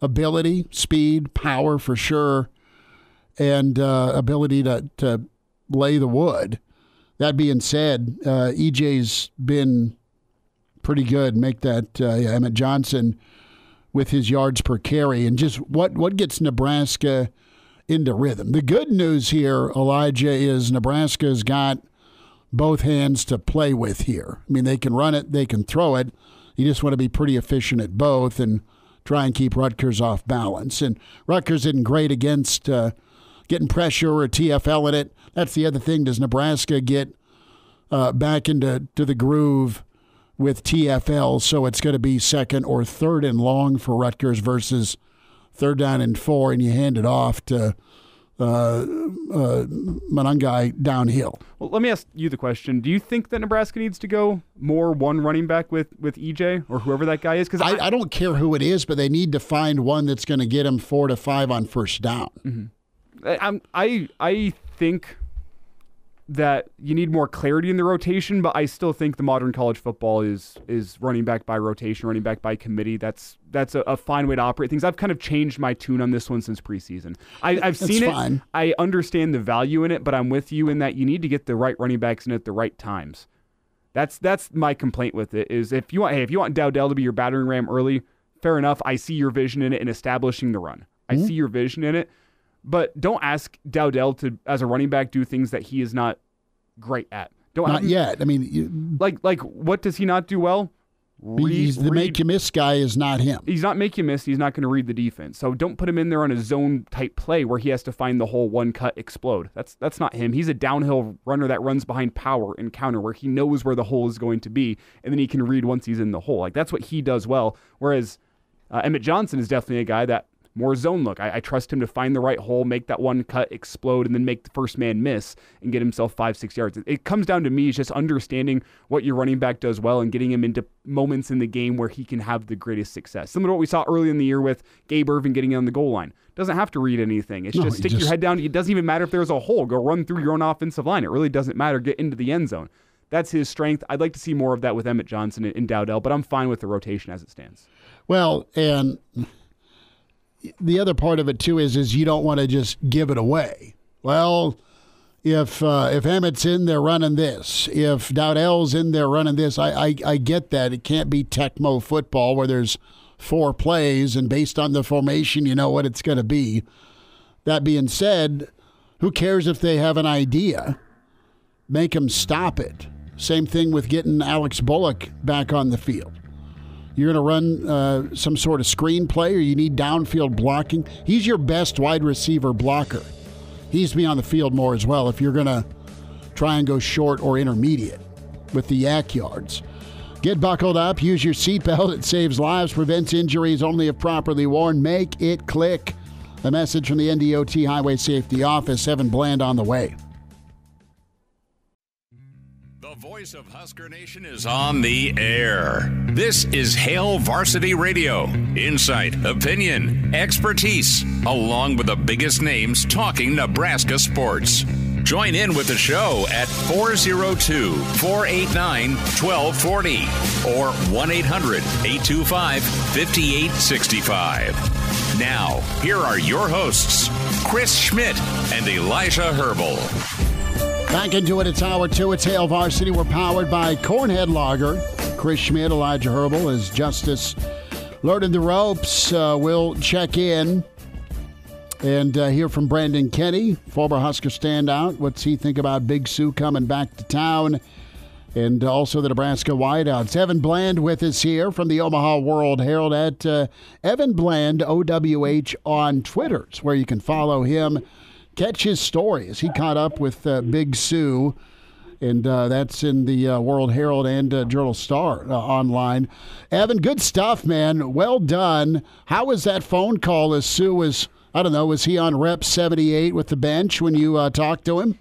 ability, speed, power for sure, and ability to lay the wood. That being said, EJ's been pretty good. Make that Emmett Johnson with his yards per carry, and just what gets Nebraska into rhythm. The good news here, Elijah, is Nebraska's got both hands to play with here. I mean, they can run it, they can throw it. You just want to be pretty efficient at both and try and keep Rutgers off balance. And Rutgers isn't great against getting pressure or TFL in it. That's the other thing. Does Nebraska get back into the groove with TFL, so it's going to be 2nd or 3rd and long for Rutgers versus 3rd down and 4, and you hand it off to Manungai downhill. Well, let me ask you the question. Do you think that Nebraska needs to go more one running back with EJ or whoever that guy is? Because I don't care who it is, but they need to find one that's going to get him 4 to 5 on first down. Mm-hmm. I think that you need more clarity in the rotation, but I still think the modern college football is running back by rotation, running back by committee. That's a fine way to operate things. I've kind of changed my tune on this one since preseason. I've seen it. Fine. I understand the value in it, but I'm with you in that you need to get the right running backs in at the right times. That's my complaint with it. Is if you want Dowdell to be your battering ram early, fair enough. I see your vision in it in establishing the run. I see your vision in it. But don't ask Dowdell to, as a running back, do things that he is not great at. Not yet. I mean, like what does he not do well? The make you miss guy is not him. He's not make you miss. He's not going to read the defense. So don't put him in there on a zone type play where he has to find the hole, one cut, explode. That's not him. He's a downhill runner that runs behind power and counter where he knows where the hole is going to be, and then he can read once he's in the hole. Like that's what he does well. Whereas Emmett Johnson is definitely a guy that more zone look. I trust him to find the right hole, make that one cut, explode, and then make the first man miss and get himself 5-6 yards. It comes down to me is just understanding what your running back does well and getting him into moments in the game where he can have the greatest success. Similar to what we saw early in the year with Gabe Irvin getting on the goal line. Doesn't have to read anything. It's just stick your head down. It doesn't even matter if there's a hole. Go run through your own offensive line. It really doesn't matter. Get into the end zone. That's his strength. I'd like to see more of that with Emmett Johnson and Dowdell, but I'm fine with the rotation as it stands. Well, and the other part of it too is you don't want to just give it away. Well, if Emmett's in there running this, if Dowdell's in there running this, I get that. It can't be Tecmo football where there's 4 plays and based on the formation you know what it's going to be. That being said, who cares if they have an idea? Make them stop it. Same thing with getting Alex Bullock back on the field. You're going to run some sort of screen play or you need downfield blocking. He's your best wide receiver blocker. He needs to be on the field more as well if you're going to try and go short or intermediate with the yak yards. Get buckled up. Use your seatbelt. It saves lives, prevents injuries only if properly worn. Make it click. A message from the NDOT Highway Safety Office. Evan Bland on the way. The voice of Husker Nation is on the air. This is Hail Varsity Radio. Insight, opinion, expertise, along with the biggest names talking Nebraska sports. Join in with the show at 402-489-1240 or 1-800-825-5865. Now, here are your hosts, Chris Schmidt and Elijah Herbel. Back into it, it's Hour 2. It's Hail Varsity. We're powered by Cornhead Lager. Chris Schmidt, Elijah Herbel, as Justice learning the ropes. We'll check in and hear from Brandon Kinnie, former Husker standout. What's he think about Big Sue coming back to town? And also the Nebraska wideouts. Evan Bland with us here from the Omaha World Herald at Evan Bland, OWH on Twitter. It's where you can follow him. Catch his story as he caught up with Big Sue, and that's in the World Herald and Journal-Star online. Evan, good stuff, man. Well done. How was that phone call as Sue was, I don't know, was he on rep 78 with the bench when you talked to him?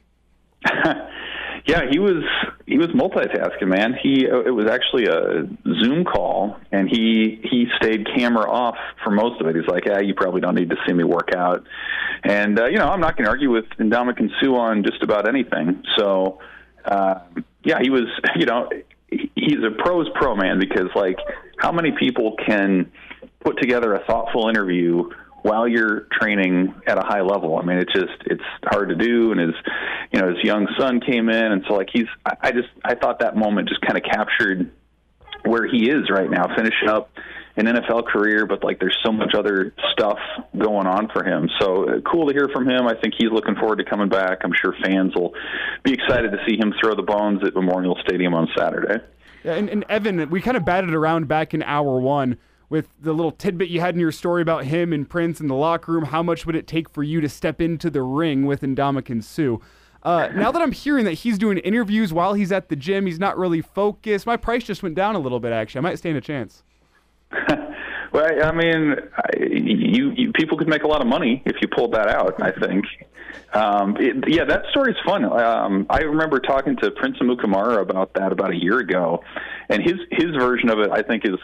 Yeah, he was multitasking, man. It was actually a Zoom call, and he stayed camera off for most of it. He's like, "Yeah, you probably don't need to see me work out." And I'm not going to argue with Ndamukong Suh on just about anything. So, he was, he's a pro's pro, man, because like, how many people can put together a thoughtful interview while you're training at a high level? I mean, it's hard to do. And his young son came in, and so like I thought that moment just kind of captured where he is right now, finishing up an NFL career, but like there's so much other stuff going on for him. So cool to hear from him. I think he's looking forward to coming back. I'm sure fans will be excited to see him throw the bones at Memorial Stadium on Saturday. Yeah, and Evan, we kind of batted around back in hour 1 with the little tidbit you had in your story about him and Prince in the locker room. How much would it take for you to step into the ring with Ndamukong Suh? Now that I'm hearing that he's doing interviews while he's at the gym, he's not really focused. My price just went down a little bit, actually. I might stand a chance. Well, I mean, you people could make a lot of money if you pulled that out, I think. That story's fun. I remember talking to Prince Amukamara about that about a year ago, and his version of it, I think, is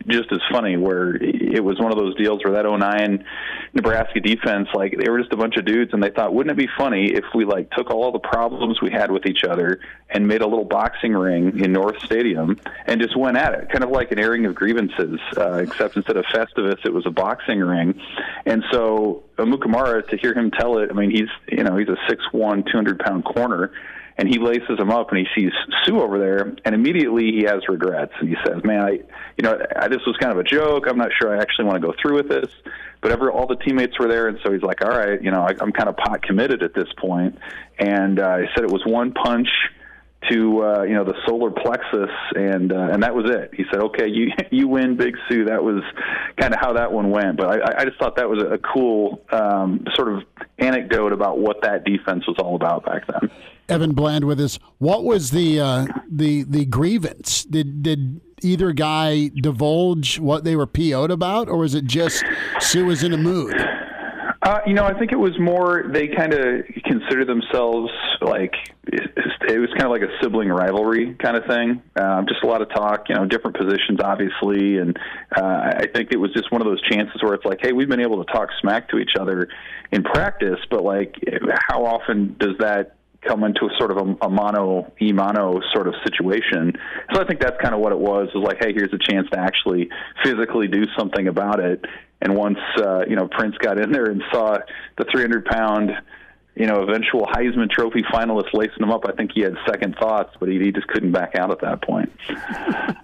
just as funny, where it was one of those deals where that 2009 Nebraska defense, like, they were just a bunch of dudes, and they thought, wouldn't it be funny if we, like, took all the problems we had with each other and made a little boxing ring in North Stadium and just went at it, kind of like an airing of grievances, except instead of Festivus, it was a boxing ring. And so Amukamara, to hear him tell it, I mean, he's a 6'1", 200-pound corner, and he laces him up, and he sees Suh over there, and immediately he has regrets, and he says, man, this was kind of a joke. I'm not sure I actually want to go through with this. But all the teammates were there, and so he's like, all right, I'm kind of pot committed at this point. And he said it was one punch to the solar plexus, and that was it. He said, okay, you win, Big Suh. That was kind of how that one went. But I just thought that was a cool sort of anecdote about what that defense was all about back then. Evan Bland with us. What was the grievance? Did either guy divulge what they were PO'd about, or was it just Suh was in a mood? I think it was more they kind of consider themselves like it was kind of like a sibling rivalry kind of thing. Just a lot of talk, different positions, obviously. And I think it was just one of those chances where it's like, hey, we've been able to talk smack to each other in practice, but, like, how often does that come into a sort of a mano sort of situation? So I think that's kind of what it was like, hey, here's a chance to actually physically do something about it. And once, Prince got in there and saw the 300-pound, eventual Heisman Trophy finalist lacing him up, I think he had second thoughts, but he just couldn't back out at that point.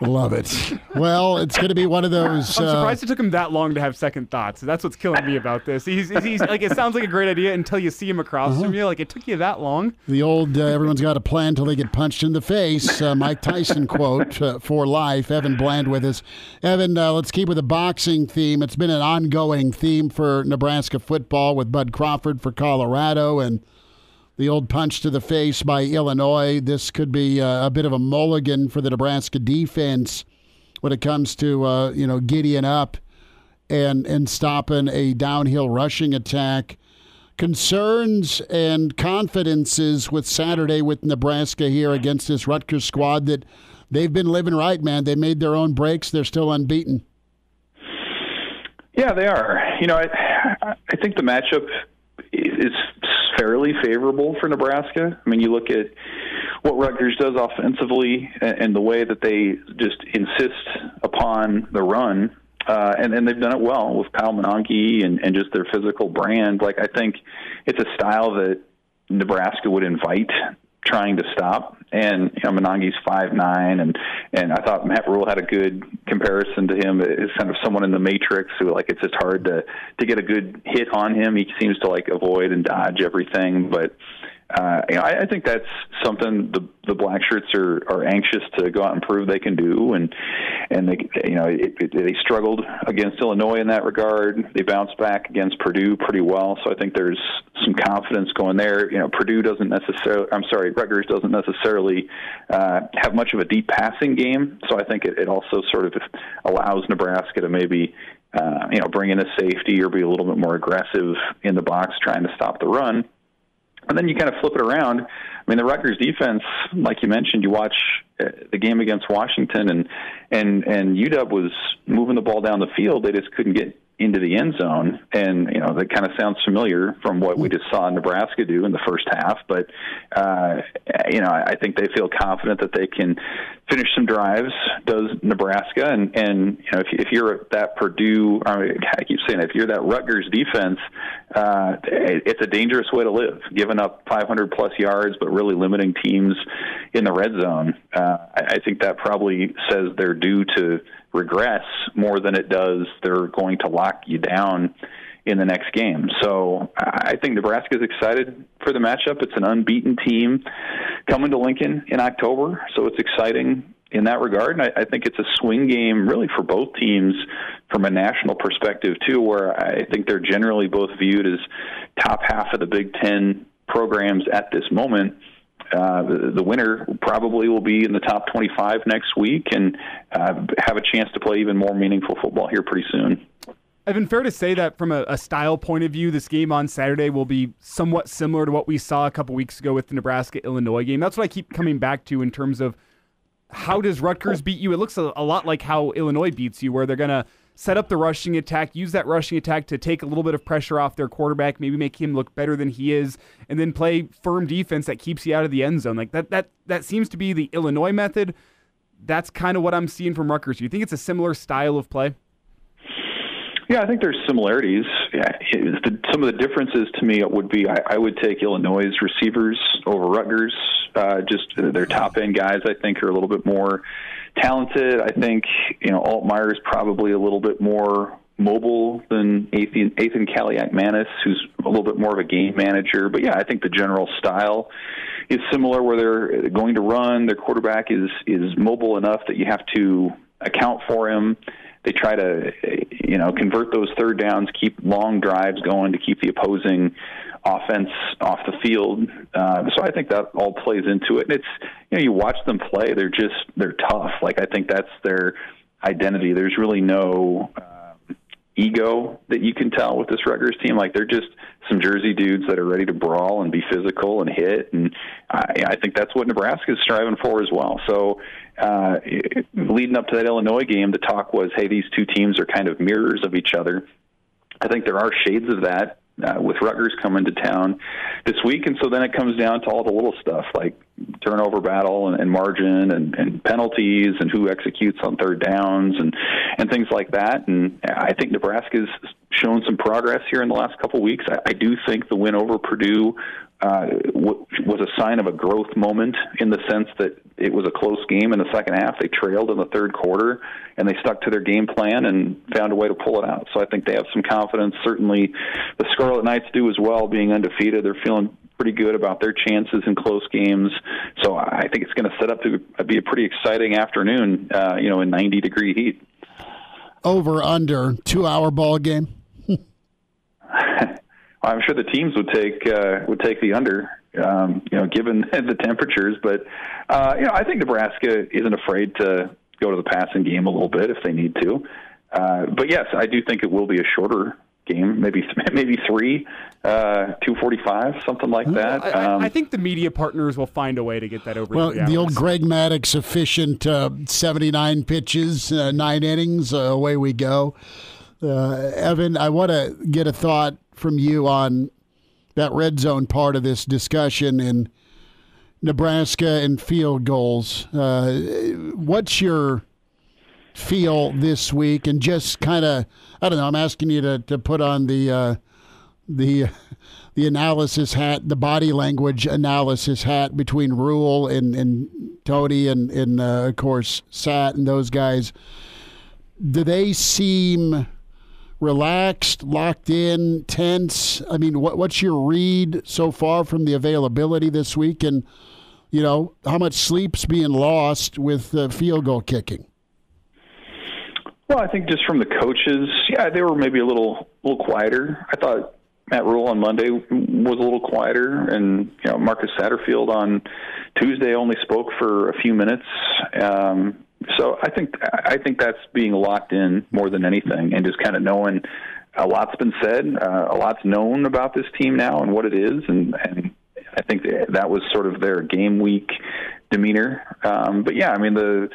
Love it. Well, it's going to be one of those. I'm surprised it took him that long to have second thoughts. That's what's killing me about this. He's like, it sounds like a great idea until you see him across from you. Like, it took you that long. The old everyone's got a plan till they get punched in the face. Mike Tyson quote for life. Evan Bland with us. Evan, let's keep with the boxing theme. It's been an ongoing theme for Nebraska football with Bud Crawford for Colorado and the old punch to the face by Illinois. This could be a bit of a mulligan for the Nebraska defense when it comes to giddying up and stopping a downhill rushing attack. Concerns and confidences with Saturday with Nebraska here against this Rutgers squad that they've been living right, man. They made their own breaks. They're still unbeaten. Yeah, they are. I think the matchup is fairly favorable for Nebraska. I mean, you look at what Rutgers does offensively and the way that they just insist upon the run, and they've done it well with Kyle Monanke and just their physical brand. Like, I think it's a style that Nebraska would invite trying to stop. And Monanke's 5'9", and I thought Matt Rule had a good comparison to him as kind of someone in the Matrix who, like, it's just hard to get a good hit on him. He seems to, like, avoid and dodge everything, but I think that's something the black shirts are anxious to go out and prove they can do, and they struggled against Illinois in that regard. They bounced back against Purdue pretty well, so I think there's some confidence going there. Rutgers doesn't necessarily have much of a deep passing game, so I think it also sort of allows Nebraska to maybe bring in a safety or be a little bit more aggressive in the box trying to stop the run. And then you kind of flip it around. I mean, the Rutgers defense, like you mentioned, you watch the game against Washington, and UW was moving the ball down the field. They just couldn't get into the end zone. And, that kind of sounds familiar from what we just saw Nebraska do in the first half. But, I think they feel confident that they can finish some drives, does Nebraska. And if you're that Purdue, I keep saying if you're that Rutgers defense, it's a dangerous way to live, giving up 500-plus yards but really limiting teams in the red zone. I think that probably says they're due to regress more than it does they're going to lock you down in the next game. So I think Nebraska's excited for the matchup. It's an unbeaten team coming to Lincoln in October, so it's exciting in that regard. And I think it's a swing game really for both teams from a national perspective too, where I think they're generally both viewed as top half of the Big Ten programs at this moment, the winner probably will be in the top 25 next week and have a chance to play even more meaningful football here pretty soon. Evan, fair to say that from a style point of view, this game on Saturday will be somewhat similar to what we saw a couple weeks ago with the Nebraska-Illinois game. That's what I keep coming back to in terms of how does Rutgers beat you? It looks a lot like how Illinois beats you, where they're going to set up the rushing attack, use that rushing attack to take a little bit of pressure off their quarterback, maybe make him look better than he is, and then play firm defense that keeps you out of the end zone. Like that seems to be the Illinois method. That's kind of what I'm seeing from Rutgers. Do you think it's a similar style of play? Yeah, I think there's similarities. Yeah, some of the differences to me would be I would take Illinois' receivers over Rutgers. Just their top-end guys, I think, are a little bit more talented. I think, Altmaier is probably a little bit more mobile than Ethan Kaliak-Manis, who's a little bit more of a game manager. But, yeah, I think the general style is similar where they're going to run. Their quarterback is mobile enough that you have to account for him. They try to, convert those third downs, keep long drives going to keep the opposing offense off the field. So I think that all plays into it. And it's, you watch them play, they're tough. Like, I think that's their identity. There's really no ego that you can tell with this Rutgers team. Like, they're just some Jersey dudes that are ready to brawl and be physical and hit. And I think that's what Nebraska is striving for as well. So leading up to that Illinois game, the talk was, hey, these two teams are kind of mirrors of each other. I think there are shades of that with Rutgers coming to town this week. And so then it comes down to all the little stuff like turnover battle and margin and penalties and who executes on third downs and things like that. And I think Nebraska's shown some progress here in the last couple of weeks. I do think the win over Purdue was a sign of a growth moment in the sense that it was a close game in the second half. They trailed in the third quarter, and they stuck to their game plan and found a way to pull it out. So I think they have some confidence. Certainly the Scarlet Knights do as well, being undefeated. They're feeling pretty good about their chances in close games. So I think it's going to set up to be a pretty exciting afternoon, in 90-degree heat. Over, under, 2-hour ball game? I'm sure the teams would take the under, given the temperatures. But I think Nebraska isn't afraid to go to the passing game a little bit if they need to. But yes, I do think it will be a shorter game, maybe 3, 2:45, something like that. I think the media partners will find a way to get that over. Well, 3 hours. The old Greg Maddox efficient 79 pitches, 9 innings, away we go. Evan, I want to get a thought from you on that red zone part of this discussion in Nebraska and field goals. What's your feel this week? And just kind of, I don't know, I'm asking you to put on the analysis hat, the body language analysis hat between Rule and Tony and of course, Sat and those guys. Do they seem relaxed, locked in, tense? I mean, what's your read so far from the availability this week, and how much sleep's being lost with field goal kicking? Well, I think just from the coaches, they were maybe a little quieter. I thought Matt Rule on Monday was a little quieter, and Marcus Satterfield on Tuesday only spoke for a few minutes. So I think that's being locked in more than anything, and just kind of knowing a lot's been said, a lot's known about this team now and what it is, and I think that was sort of their game week demeanor. But yeah, I mean the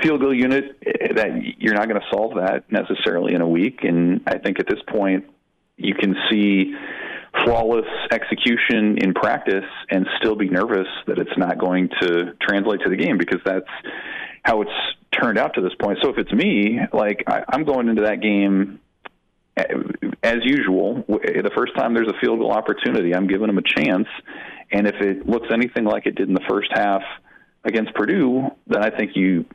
field goal unit, that you're not going to solve that necessarily in a week, and I think at this point you can see flawless execution in practice and still be nervous that it's not going to translate to the game, because that's how it's turned out to this point. So if it's me, I'm going into that game as usual. The first time there's a field goal opportunity, I'm giving them a chance. And if it looks anything like it did in the first half against Purdue, then I think you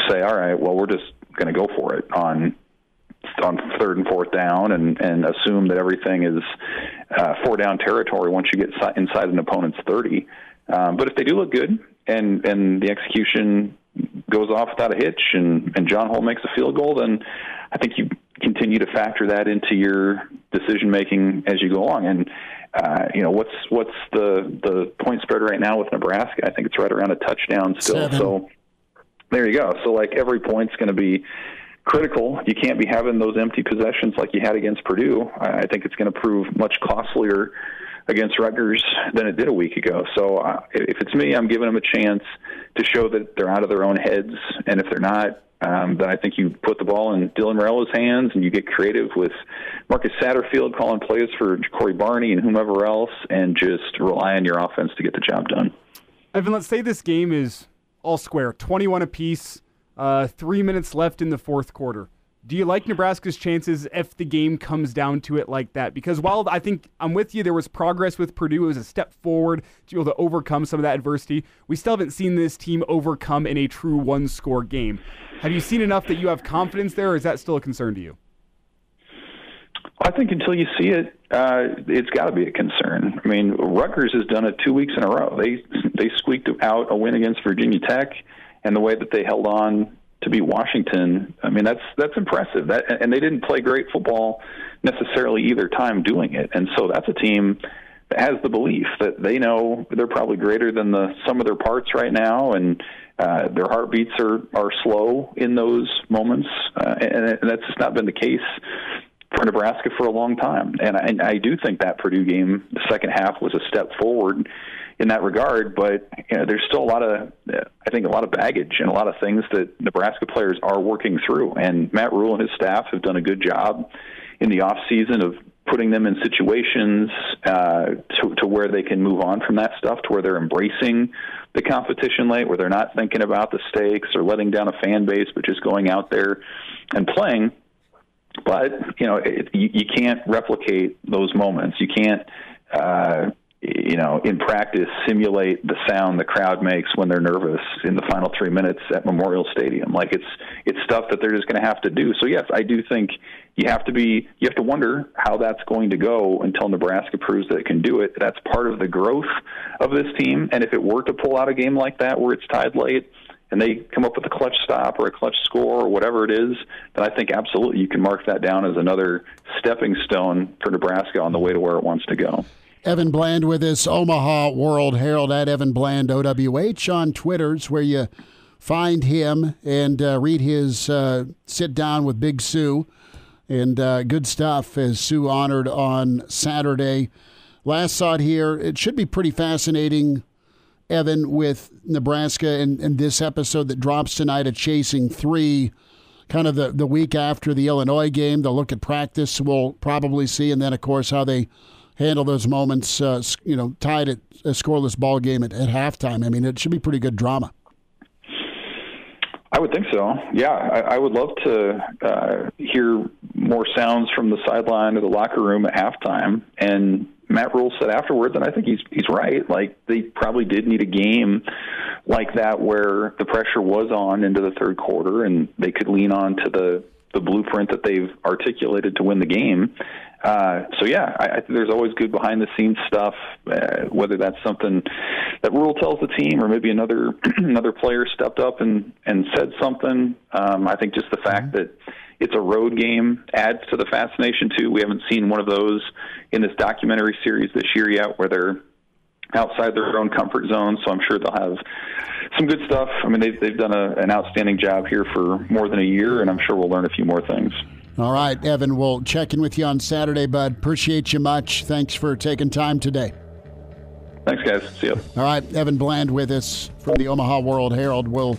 say, all right, well, we're just going to go for it on third and fourth down and assume that everything is 4-down territory once you get inside an opponent's 30. But if they do look good and the execution goes off without a hitch and John Hall makes a field goal, then I think you continue to factor that into your decision making as you go along. And what's the point spread right now with Nebraska? I think it's right around a touchdown still. 7. So there you go. So like every point's going to be critical. You can't be having those empty possessions like you had against Purdue. I think it's going to prove much costlier against Rutgers than it did a week ago. So if it's me, I'm giving them a chance to show that they're out of their own heads. And if they're not, then I think you put the ball in Dylan Morello's hands and you get creative with Marcus Satterfield calling plays for Corey Barney and whomever else, and just rely on your offense to get the job done. Evan, let's say this game is all square, 21 apiece, 3 minutes left in the fourth quarter. Do you like Nebraska's chances if the game comes down to it like that? Because while I think I'm with you, there was progress with Purdue. It was a step forward to be able to overcome some of that adversity. We still haven't seen this team overcome in a true one-score game. Have you seen enough that you have confidence there, or is that still a concern to you? I think until you see it, it's got to be a concern. I mean, Rutgers has done it 2 weeks in a row. They squeaked out a win against Virginia Tech, and the way that they held on to beat Washington, I mean, that's impressive. And they didn't play great football necessarily either time doing it. And so that's a team that has the belief that they know they're probably greater than the sum of their parts right now, and their heartbeats are slow in those moments. And that's just not been the case for Nebraska for a long time. And I do think that Purdue game, the second half, was a step forward in that regard, but there's still a lot of baggage and a lot of things that Nebraska players are working through. And Matt Rule and his staff have done a good job in the off season of putting them in situations to where they can move on from that stuff, to where they're embracing the competition late, where they're not thinking about the stakes or letting down a fan base, but just going out there and playing. But you can't replicate those moments. You can't in practice, simulate the sound the crowd makes when they're nervous in the final 3 minutes at Memorial Stadium. Like it's stuff that they're just going to have to do. So yes, I do think you have to wonder how that's going to go until Nebraska proves that it can do it. That's part of the growth of this team. And if it were to pull out a game like that where it's tied late and they come up with a clutch stop or a clutch score or whatever it is, then I think absolutely you can mark that down as another stepping stone for Nebraska on the way to where it wants to go. Evan Bland with us, Omaha World Herald at Evan Bland OWH on Twitter's where you find him and read his sit down with Big Sue. And good stuff as Sue honored on Saturday. Last thought here, it should be pretty fascinating, Evan, with Nebraska and this episode that drops tonight at Chasing 3, kind of the week after the Illinois game. They'll look at practice, we'll probably see, and then, of course, how they handle those moments, tied at a scoreless ball game at halftime. I mean, it should be pretty good drama. I would think so. Yeah, I would love to hear more sounds from the sideline or the locker room at halftime. And Matt Rule said afterwards, and I think he's right, like they probably did need a game like that where the pressure was on into the third quarter and they could lean on to the blueprint that they've articulated to win the game. So yeah, I think there's always good behind-the-scenes stuff, whether that's something that Rule tells the team or maybe another player stepped up and said something. I think just the fact that it's a road game adds to the fascination, too. We haven't seen one of those in this documentary series this year yet where they're outside their own comfort zone, so I'm sure they'll have some good stuff. I mean, they've done an outstanding job here for more than a year, and I'm sure we'll learn a few more things. All right, Evan, we'll check in with you on Saturday, bud. Appreciate you much. Thanks for taking time today. Thanks, guys. See you. All right, Evan Bland with us from the Omaha World Herald. We'll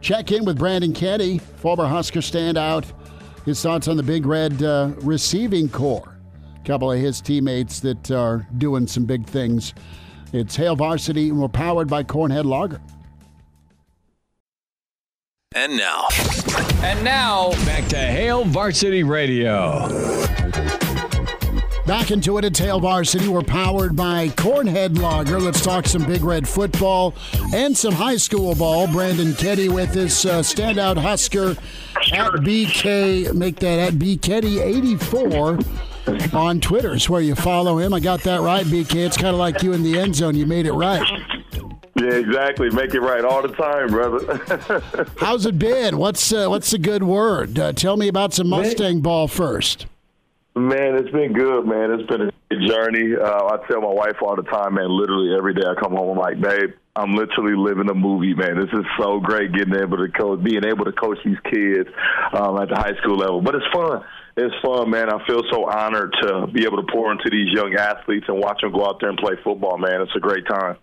check in with Brandon Kinnie, former Husker standout. His thoughts on the Big Red receiving corps. A couple of his teammates that are doing some big things. It's Hail Varsity, and we're powered by Cornhead Lager. And now, back to Hail Varsity Radio. Back into it at Hail Varsity. We're powered by Cornhead Lager. Let's talk some Big Red football and some high school ball. Brandon Kinnie with his standout Husker at BK. Make that at BKetty84 on Twitter. It's where you follow him. I got that right, BK. It's kind of like you in the end zone. You made it right. Yeah, exactly. Make it right all the time, brother. How's it been? What's a good word? Tell me about some Mustang ball first. Man, it's been good, man. It's been a journey. I tell my wife all the time, man, literally every day I come home, I'm like, babe, I'm literally living a movie, man. This is so great being able to coach these kids at the high school level. But it's fun. It's fun, man. I feel so honored to be able to pour into these young athletes and watch them go out there and play football, man. It's a great time.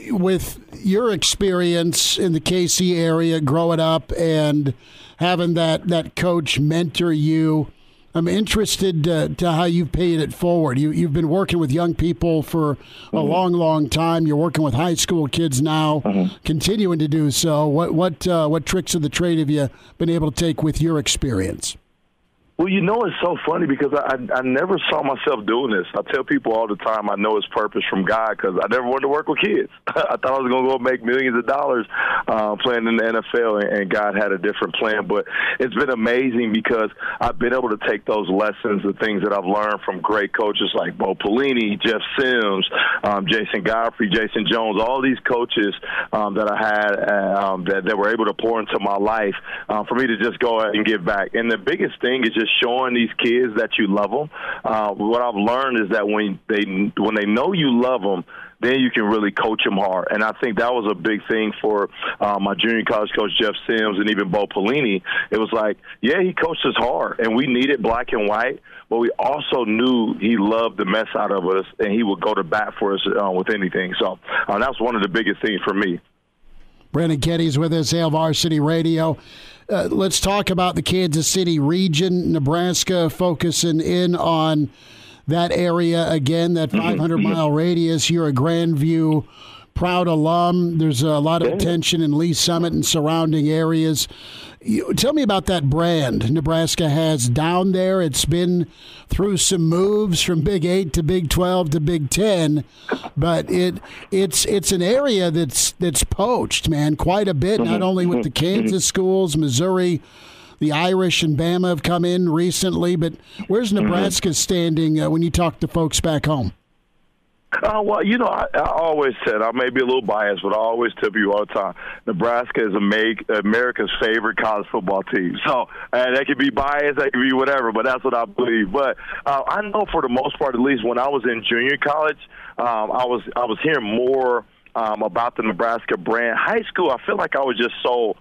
With your experience in the KC area growing up and having that coach mentor you, I'm interested to how you've paid it forward. You've been working with young people for a long, long time. You're working with high school kids now, continuing to do so. What tricks of the trade have you been able to take with your experience? Well, it's so funny because I never saw myself doing this. I tell people all the time I know it's purpose from God because I never wanted to work with kids. I thought I was going to go make millions of dollars playing in the NFL, and God had a different plan. But it's been amazing because I've been able to take those lessons, the things that I've learned from great coaches like Bo Pelini, Jeff Sims, Jason Godfrey, Jason Jones, all these coaches that I had that were able to pour into my life for me to just go out and give back. And the biggest thing is just showing these kids that you love them. What I've learned is that when they know you love them, then you can really coach them hard. And I think that was a big thing for my junior college coach, Jeff Sims, and even Bo Pelini. It was like, yeah, he coached us hard, and we needed black and white, but we also knew he loved the mess out of us, and he would go to bat for us with anything. So that's one of the biggest things for me. Brandon Kinnie's with us, Hail Varsity Radio. Let's talk about the Kansas City region. Nebraska focusing in on that area again, that 500-mile radius. You're a Grandview proud alum. There's a lot of attention in Lee Summit and surrounding areas. Tell me about that brand Nebraska has down there. It's been through some moves from Big 8 to Big 12 to Big 10, but it's an area that's poached, man, quite a bit, not only with the Kansas schools, Missouri, the Irish and Bama have come in recently, but where's Nebraska standing when you talk to folks back home? Well, I always said, I may be a little biased, but I always tell people all the time, Nebraska is America's favorite college football team. So that could be biased, that could be whatever, but that's what I believe. But I know for the most part, at least when I was in junior college, I was hearing more about the Nebraska brand. High school, I feel like I was just so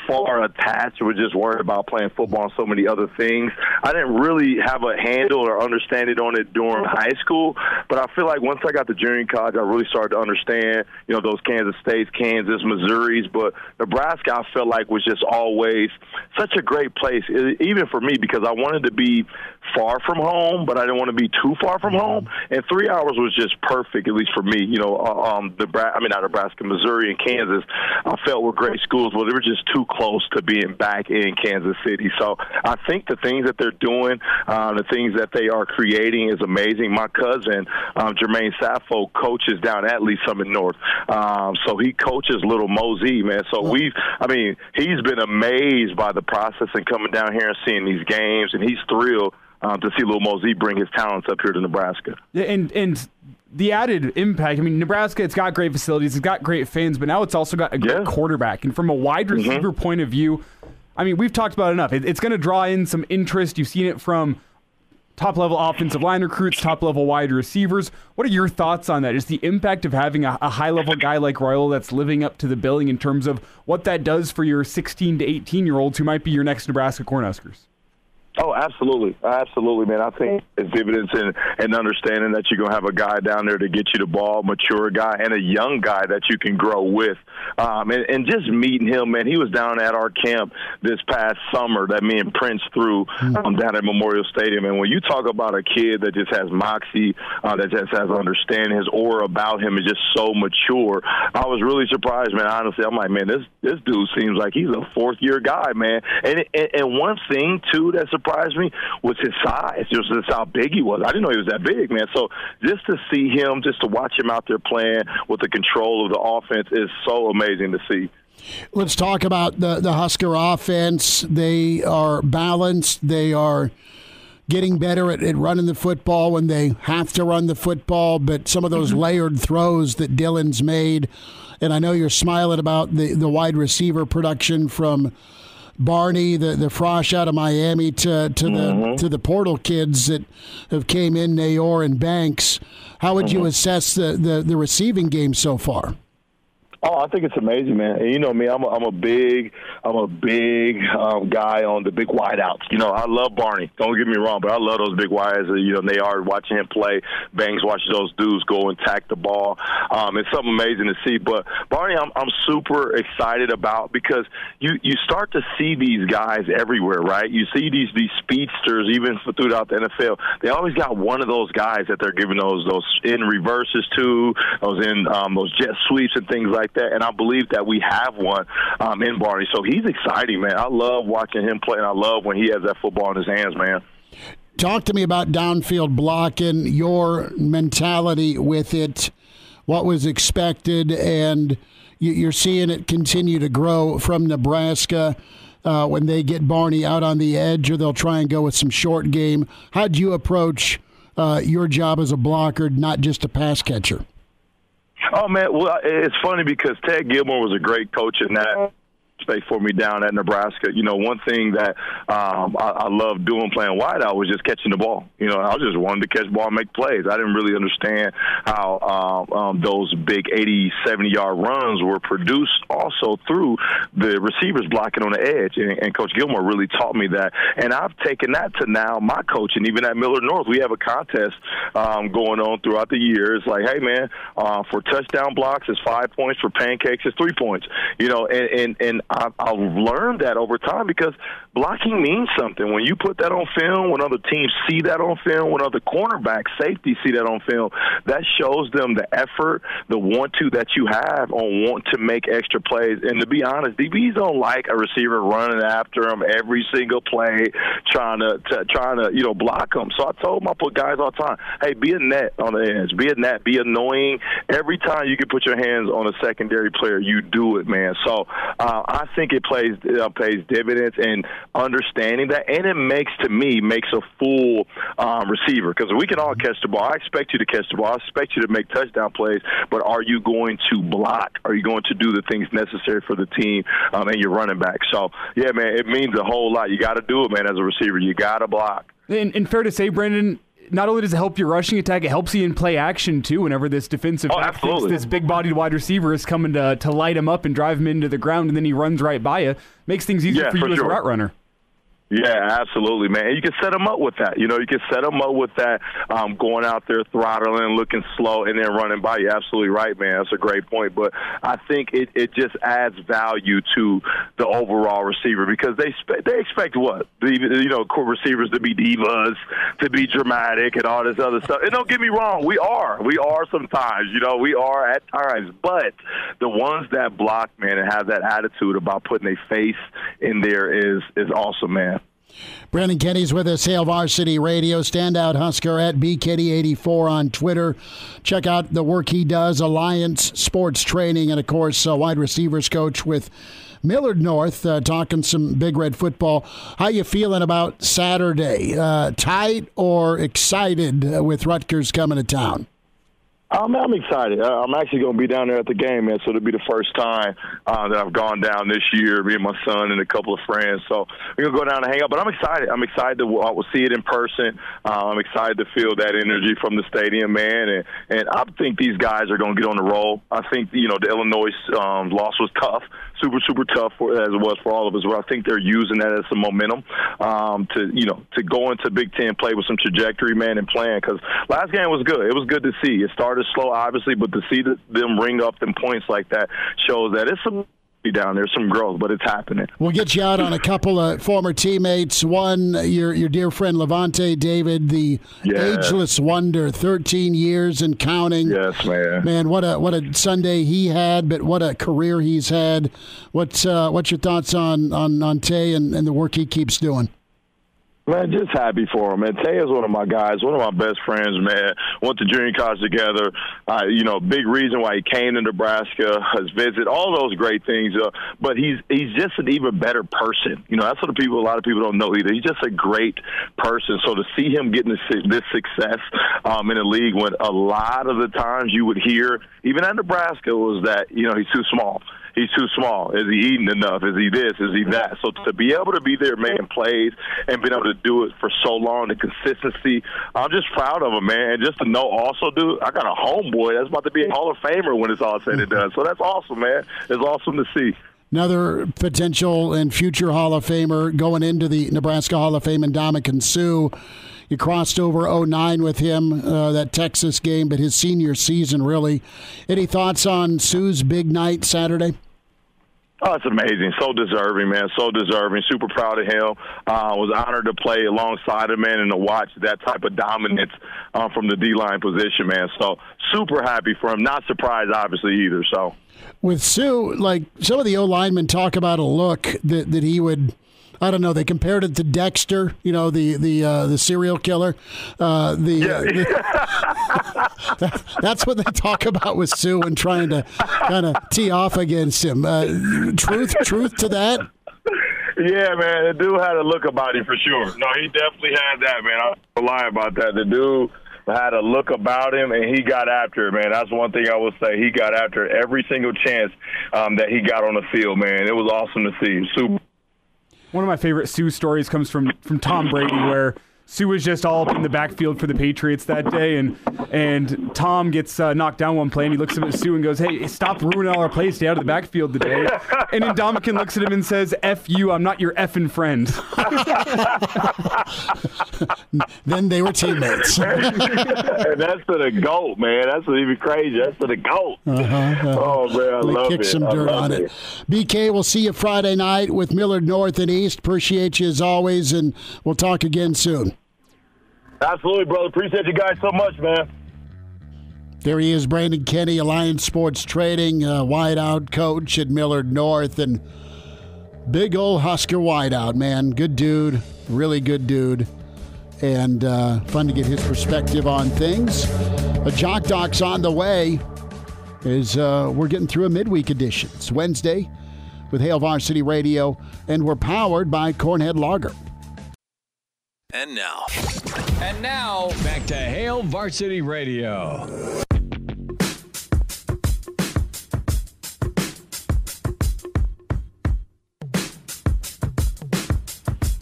far attached or just worried about playing football and so many other things. I didn't really have a handle or understanding on it during high school, but I feel like once I got to junior college, I really started to understand, those Kansas States, Kansas, Missouris, but Nebraska I felt like was just always such a great place, even for me, because I wanted to be far from home, but I didn't want to be too far from home, and 3 hours was just perfect, at least for me. Not Nebraska, Missouri, and Kansas, I felt were great schools, but they were just too close to being back in Kansas City. So I think the things that they're doing, the things that they are creating is amazing. My cousin, Jermaine Sappho, coaches down at Lee Summit North. So he coaches Little Mosey, man. So he's been amazed by the process and coming down here and seeing these games, and he's thrilled to see Little Mosey bring his talents up here to Nebraska. Yeah, and the added impact, Nebraska, it's got great facilities, it's got great fans, but now it's also got a great quarterback. And from a wide receiver point of view, we've talked about it enough. It's going to draw in some interest. You've seen it from top-level offensive line recruits, top-level wide receivers. What are your thoughts on that? Just the impact of having a high-level guy like Royal that's living up to the billing in terms of what that does for your 16 to 18-year-olds who might be your next Nebraska Cornhuskers? Oh, absolutely. Absolutely, man. I think it's evidence in understanding that you're going to have a guy down there to get you the ball, mature guy, and a young guy that you can grow with. And just meeting him, man, he was down at our camp this past summer that me and Prince threw down at Memorial Stadium. And when you talk about a kid that just has moxie, that just has understanding, his aura about him is just so mature, I was really surprised, man. Honestly, I'm like, man, this dude seems like he's a fourth-year guy, man. And one thing, too, that surprised me was his size, just how big he was. I didn't know he was that big, man. So just to see him, just to watch him out there playing with the control of the offense is so amazing to see. Let's talk about the Husker offense. They are balanced. They are getting better at running the football when they have to run the football, but some of those layered throws that Dylan's made, and I know you're smiling about the wide receiver production from Barney, the Frosh out of Miami, to the portal kids that have came in, Nayor and Banks. How would you assess the receiving game so far? Oh, I think it's amazing, man. And you know me, I'm a big guy on the big wideouts. You know, I love Barney. Don't get me wrong, but I love those big wides. You know, they are watching him play. Banks watching those dudes go and tack the ball. It's something amazing to see. But Barney, I'm super excited about because you start to see these guys everywhere, right? You see these speedsters even throughout the NFL. They always got one of those guys that they're giving those in reverses to, those jet sweeps and things like that, and I believe that we have one in Barney. So he's exciting, man. I love watching him play, and I love when he has that football in his hands, man. Talk to me about downfield blocking, your mentality with it, what was expected, and you're seeing it continue to grow from Nebraska when they get Barney out on the edge, or they'll try and go with some short game. How do you approach your job as a blocker, not just a pass catcher? Oh, man, well, it's funny because Ted Gilmore was a great coach in that space for me down at Nebraska. You know, one thing that I loved doing playing wideout was just catching the ball. You know, I just wanted to catch the ball and make plays. I didn't really understand how those big 80, 70-yard runs were produced also through the receivers blocking on the edge. And Coach Gilmore really taught me that. And I've taken that to now my coaching. Even at Millard North, we have a contest going on throughout the year. It's like, hey, man, for touchdown blocks, it's 5 points. For pancakes, it's 3 points. You know, and I've learned that over time because blocking means something. When you put that on film, when other teams see that on film, when other cornerbacks, safeties see that on film, that shows them the effort, the want-to that you have on want to make extra plays. And to be honest, DBs don't like a receiver running after them every single play, trying to block them. So I told my guys all the time, hey, be a net on the edge, be a net, be annoying. Every time you can put your hands on a secondary player, you do it, man. So I think it pays dividends in understanding that, and it makes a full receiver, because we can all catch the ball. I expect you to catch the ball. I expect you to make touchdown plays, but are you going to block? Are you going to do the things necessary for the team and your running back? So, yeah, man, it means a whole lot. You got to do it, man, as a receiver. You got to block. And fair to say, Brandon, not only does it help your rushing attack, it helps you in play action, too, whenever this defensive back thinks this big-bodied wide receiver is coming to light him up and drive him into the ground, and then he runs right by you. Makes things easier for you as a route runner. Yeah, absolutely, man. And you can set them up with that. You know, you can set them up with that, going out there, throttling, looking slow, and then running by you. Absolutely right, man. That's a great point. But I think it just adds value to the overall receiver, because they expect what? Receivers to be divas, to be dramatic, and all this other stuff. And don't get me wrong, we are sometimes. You know, we are at times. But the ones that block, man, and have that attitude about putting a face in there is awesome, man. Brandon Kinnie's with us, Hail Varsity Radio, standout Husker at BKitty84 on Twitter. Check out the work he does, Alliance Sports Training, and, of course, wide receivers coach with Millard North, talking some Big Red football. How you feeling about Saturday? Tight or excited with Rutgers coming to town? I'm excited. I'm actually going to be down there at the game, man. So it'll be the first time that I've gone down this year, me and my son and a couple of friends. So we're going to go down and hang out. But I'm excited. I'm excited to see it in person. I'm excited to feel that energy from the stadium, man. And I think these guys are going to get on the roll. I think, the Illinois loss was tough, super tough as it was for all of us. But I think they're using that as some momentum to go into Big Ten play with some trajectory, man, and plan. Because last game was good. It was good to see. It started slow, obviously, but to see them ring up them points like that shows that it's some down there, some growth, but it's happening. We'll get you out on a couple of former teammates. One, your dear friend Levante David, the ageless wonder, 13 years and counting. Yes, man. Man, what a Sunday he had, but what a career he's had. What's your thoughts on Tay and the work he keeps doing? Man, just happy for him, man. Tay is one of my guys, one of my best friends, man. Went to junior college together. Big reason why he came to Nebraska, his visit, all those great things. But he's just an even better person. That's what a lot of people don't know either. He's just a great person. So to see him getting this success in a league when a lot of the times you would hear, even at Nebraska, was that, he's too small. he's too small. Is he eating enough? Is he this? Is he that? So to be able to be there making plays and being able to do it for so long, the consistency, I'm just proud of him, man. And just to know also, dude, I got a homeboy that's about to be a Hall of Famer when it's all said and done. So that's awesome, man. It's awesome to see. Another potential and future Hall of Famer going into the Nebraska Hall of Fame, Ndamukong Suh. You crossed over 2009 with him, that Texas game, but his senior season, really. Any thoughts on Suh's big night Saturday? Oh, it's amazing. So deserving, man. So deserving. Super proud of him. Was honored to play alongside him, man, and to watch that type of dominance from the D-line position, man. So super happy for him. Not surprised, obviously, either. So with Suh, like some of the O-linemen talk about a look that he would, I don't know, they compared it to Dexter, you know, the serial killer. That's what they talk about with Suh and trying to kind of tee off against him. Truth to that? Yeah, man, the dude had a look about him for sure. No, he definitely had that, man. I don't lie about that. The dude had a look about him, and he got after it, man. That's one thing I will say. He got after it every single chance that he got on the field, man. It was awesome to see. Super. One of my favorite Suh stories comes from Tom Brady, where Suh was just all up in the backfield for the Patriots that day, and Tom gets knocked down one play, and he looks at Suh and goes, "Hey, stop ruining all our plays. Stay out of the backfield today." And then Ndamukong looks at him and says, "F you, I'm not your effing friend." Then they were teammates. And that's to the GOAT, man. That's even crazy. That's to the GOAT. Oh, man, I love it. Kick some dirt on it. BK, we'll see you Friday night with Millard North and East. Appreciate you as always, and we'll talk again soon. Absolutely, brother. Appreciate you guys so much, man. There he is, Brandon Kinnie, Alliance Sports Trading, wideout coach at Millard North, and big old Husker wideout, man. Good dude, really good dude, and fun to get his perspective on things. A Jock Doc's on the way as we're getting through a midweek edition. It's Wednesday with Hail Varsity Radio, and we're powered by Cornhead Lager. And now, back to Hail Varsity Radio.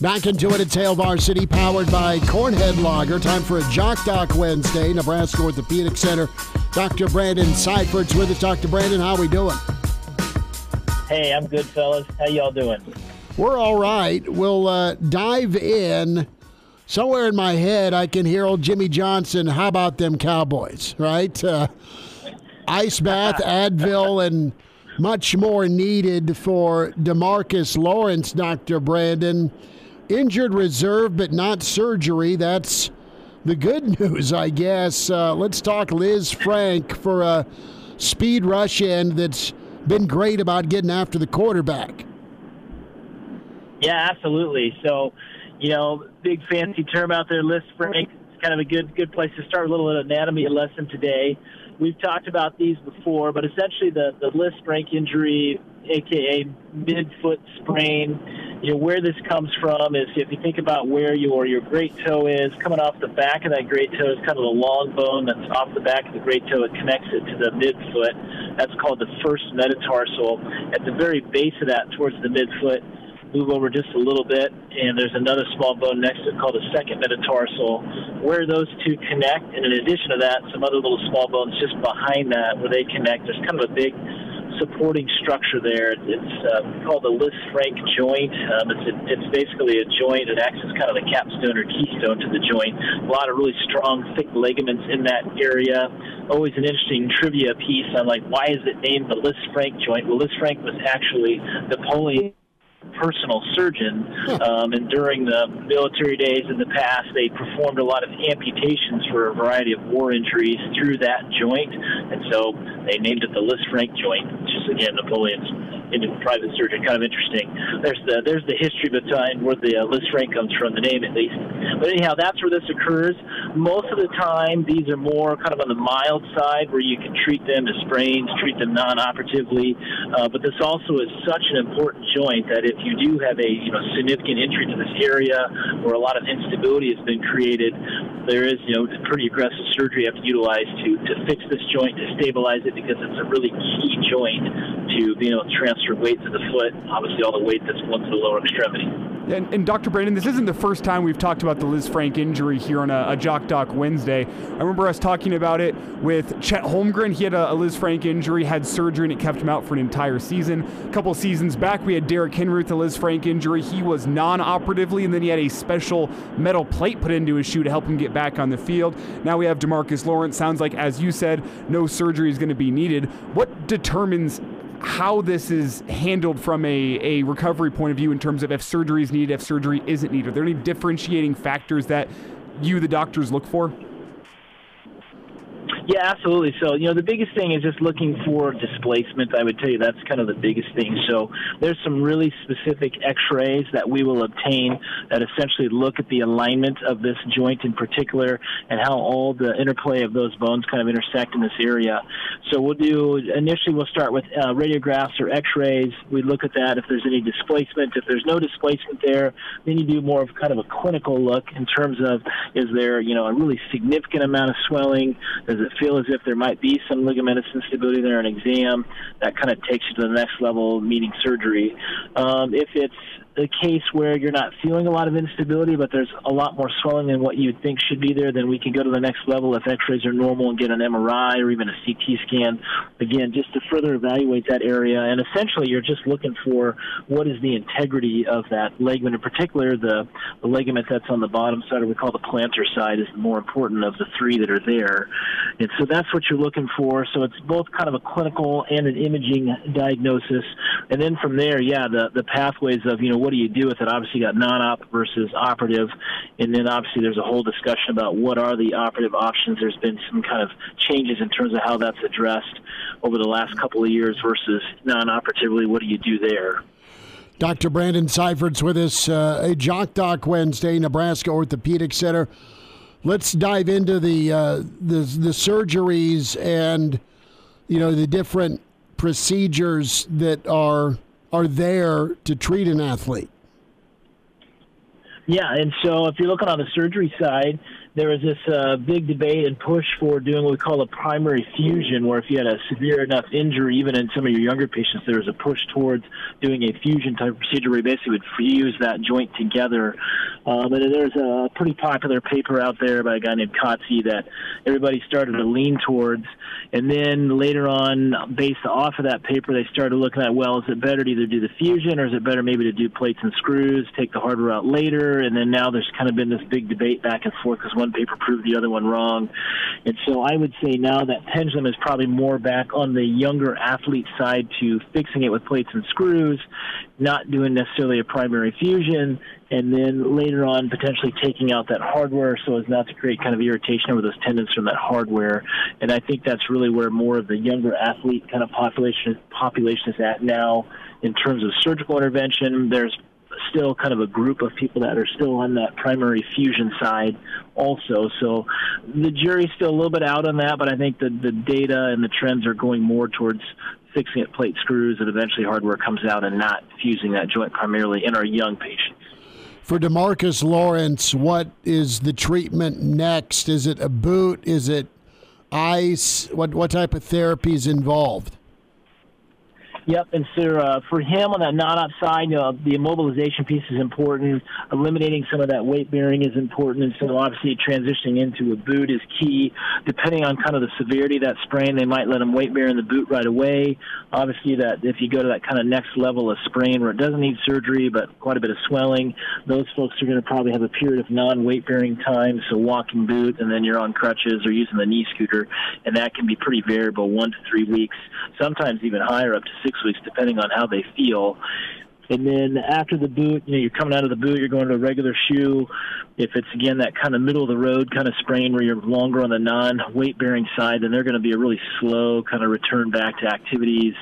Back into it, it's Hail Varsity, powered by Cornhead Lager. Time for a Jock Doc Wednesday, Nebraska Orthopedic Center. Dr. Brandon Seifert's with us. Dr. Brandon, how we doing? Hey, I'm good, fellas. How y'all doing? We're all right. We'll dive in. Somewhere in my head, I can hear old Jimmy Johnson, how about them Cowboys, right? Ice bath, Advil, and much more needed for DeMarcus Lawrence, Dr. Brandon. Injured reserve, but not surgery. That's the good news, I guess. Let's talk Lisfranc for a speed rush end that's been great about getting after the quarterback. Yeah, absolutely. So, you know, big fancy term out there, Lisfranc. It's kind of a good place to start. A little anatomy lesson today. We've talked about these before, but essentially the Lisfranc injury, a.k.a. mid-foot sprain, you know, where this comes from is if you think about where your great toe is, coming off the back of that great toe is kind of the long bone that's off the back of the great toe. It connects it to the midfoot. That's called the first metatarsal. At the very base of that, towards the midfoot, move over just a little bit, and there's another small bone next to it called the second metatarsal. Where those two connect, and in addition to that, some other little small bones just behind that where they connect. There's kind of a big supporting structure there. It's called the Lisfranc joint. It's basically a joint. It acts as kind of the capstone or keystone to the joint. A lot of really strong, thick ligaments in that area. Always an interesting trivia piece on, like, why is it named the Lisfranc joint? Well, Lisfranc was actually Napoleon's personal surgeon, and during the military days in the past, they performed a lot of amputations for a variety of war injuries through that joint, and so they named it the Lisfranc joint, which is, again, Napoleon's into private surgery. Kind of interesting. There's the history behind where the Lisfranc comes from, the name at least. But anyhow, that's where this occurs. Most of the time, these are more kind of on the mild side where you can treat them as sprains, treat them non-operatively. But this also is such an important joint that if you do have a significant injury to this area where a lot of instability has been created, there is pretty aggressive surgery you have to utilize to fix this joint, to stabilize it, because it's a really key joint to being able to transfer weight to the foot, obviously all the weight that's going to the lower extremity. And Dr. Brandon, this isn't the first time we've talked about the Lisfranc injury here on a Jock Doc Wednesday. I remember us talking about it with Chet Holmgren. He had a Lisfranc injury, had surgery, and it kept him out for an entire season. A couple seasons back, we had Derrick Henry with a Lisfranc injury. He was non-operatively, and then he had a special metal plate put into his shoe to help him get back on the field. Now we have DeMarcus Lawrence. Sounds like, as you said, no surgery is going to be needed. What determines how this is handled from a recovery point of view in terms of if surgery is needed, if surgery isn't needed? Are there any differentiating factors that you, the doctors, look for? Yeah, absolutely. So, the biggest thing is just looking for displacement. I would tell you that's kind of the biggest thing. So there's some really specific x-rays that we will obtain that essentially look at the alignment of this joint in particular and how all the interplay of those bones kind of intersect in this area. So we'll start with radiographs or x-rays. We look at that if there's any displacement. If there's no displacement there, then you do more of kind of a clinical look in terms of, is there, a really significant amount of swelling? Does it feel as if there might be some ligamentous instability there? An exam that kind of takes you to the next level, meaning surgery. If it's a case where you're not feeling a lot of instability, but there's a lot more swelling than what you would think should be there, then we can go to the next level if x-rays are normal and get an MRI or even a CT scan, again, just to further evaluate that area. And essentially, you're just looking for what is the integrity of that ligament. In particular, the ligament that's on the bottom side, or we call the plantar side, is the more important of the three that are there. And so that's what you're looking for. So it's both kind of a clinical and an imaging diagnosis. And then from there, the pathways of, what do you do with it? Obviously, you got non-op versus operative. And then obviously there's a whole discussion about what are the operative options. There's been some kind of changes in terms of how that's addressed over the last couple of years versus non-operatively. What do you do there? Dr. Brandon Seifert's with us, a Jock Doc Wednesday, Nebraska Orthopedic Center. Let's dive into the surgeries and, the different procedures that are there to treat an athlete. Yeah, and so if you're looking on the surgery side, there was this big debate and push for doing what we call a primary fusion, where if you had a severe enough injury, even in some of your younger patients, there was a push towards doing a fusion type procedure where you basically would fuse that joint together. And there's a pretty popular paper out there by a guy named Kotze that everybody started to lean towards. And then later on, based off of that paper, they started looking at, well, is it better to either do the fusion or is it better maybe to do plates and screws, take the hardware out later? And then now there's kind of been this big debate back and forth because one paper proved the other one wrong. And so I would say now that pendulum is probably more back on the younger athlete side to fixing it with plates and screws, not doing necessarily a primary fusion, and then later on potentially taking out that hardware so as not to create kind of irritation over those tendons from that hardware. And I think that's really where more of the younger athlete kind of population is at now in terms of surgical intervention. There's still kind of a group of people that are still on that primary fusion side also. So the jury's still a little bit out on that, but I think the data and the trends are going more towards fixing it plate screws and eventually hardware comes out and not fusing that joint primarily in our young patients. For DeMarcus Lawrence, what is the treatment next? Is it a boot? Is it ice? What type of therapy is involved? Yep, and so for him on that non-op side, the immobilization piece is important. Eliminating some of that weight bearing is important, and so obviously transitioning into a boot is key. Depending on kind of the severity of that sprain, they might let him weight bear in the boot right away. Obviously, that if you go to that kind of next level of sprain where it doesn't need surgery but quite a bit of swelling, those folks are going to probably have a period of non-weight bearing time, so walking boot, and then you're on crutches or using the knee scooter, and that can be pretty variable, 1 to 3 weeks, sometimes even higher, up to 6 weeks, depending on how they feel. And then after the boot, you're coming out of the boot, you're going to a regular shoe. If it's, again, that kind of middle-of-the-road kind of sprain where you're longer on the non-weight-bearing side, then they're going to be a really slow kind of return back to activities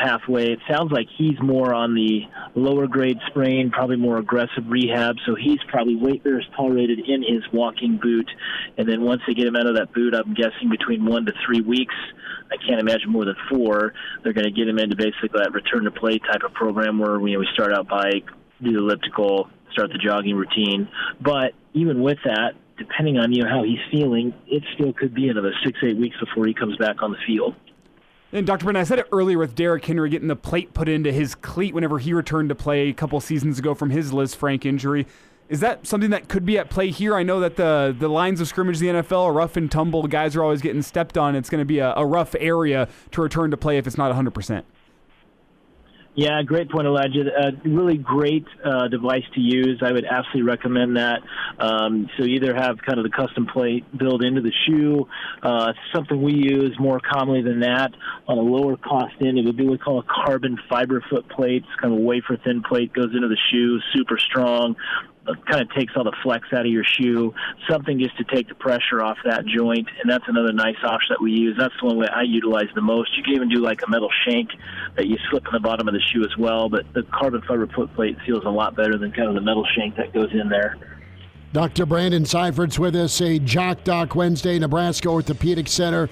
pathway. It sounds like he's more on the lower-grade sprain, probably more aggressive rehab, so he's probably weight-bearers tolerated in his walking boot. And then once they get him out of that boot, I'm guessing between 1 to 3 weeks, I can't imagine more than 4, they're going to get him into basically that return-to-play type of program where we start out bike, do the elliptical, start the jogging routine. But even with that, depending on how he's feeling, it still could be another 6-8 weeks before he comes back on the field. And Dr. Brandon, I said it earlier with Derrick Henry getting the plate put into his cleat whenever he returned to play a couple seasons ago from his Lisfranc injury. Is that something that could be at play here? I know that the lines of scrimmage in the NFL are rough and tumble. Guys are always getting stepped on. It's going to be a rough area to return to play if it's not 100%. Yeah, great point, Elijah. Really great device to use. I would absolutely recommend that. So either have kind of the custom plate built into the shoe. Something we use more commonly than that on a lower cost end, it would be what we call a carbon fiber foot plate. It's kind of a wafer thin plate, goes into the shoe, super strong. Kind of takes all the flex out of your shoe, something just to take the pressure off that joint, and that's another nice option that we use. That's the one that I utilize the most. You can even do like a metal shank that you slip in the bottom of the shoe as well, but the carbon fiber foot plate feels a lot better than kind of the metal shank that goes in there. Dr. Brandon Seifert's with us, a Jock Doc Wednesday, Nebraska Orthopedic Center.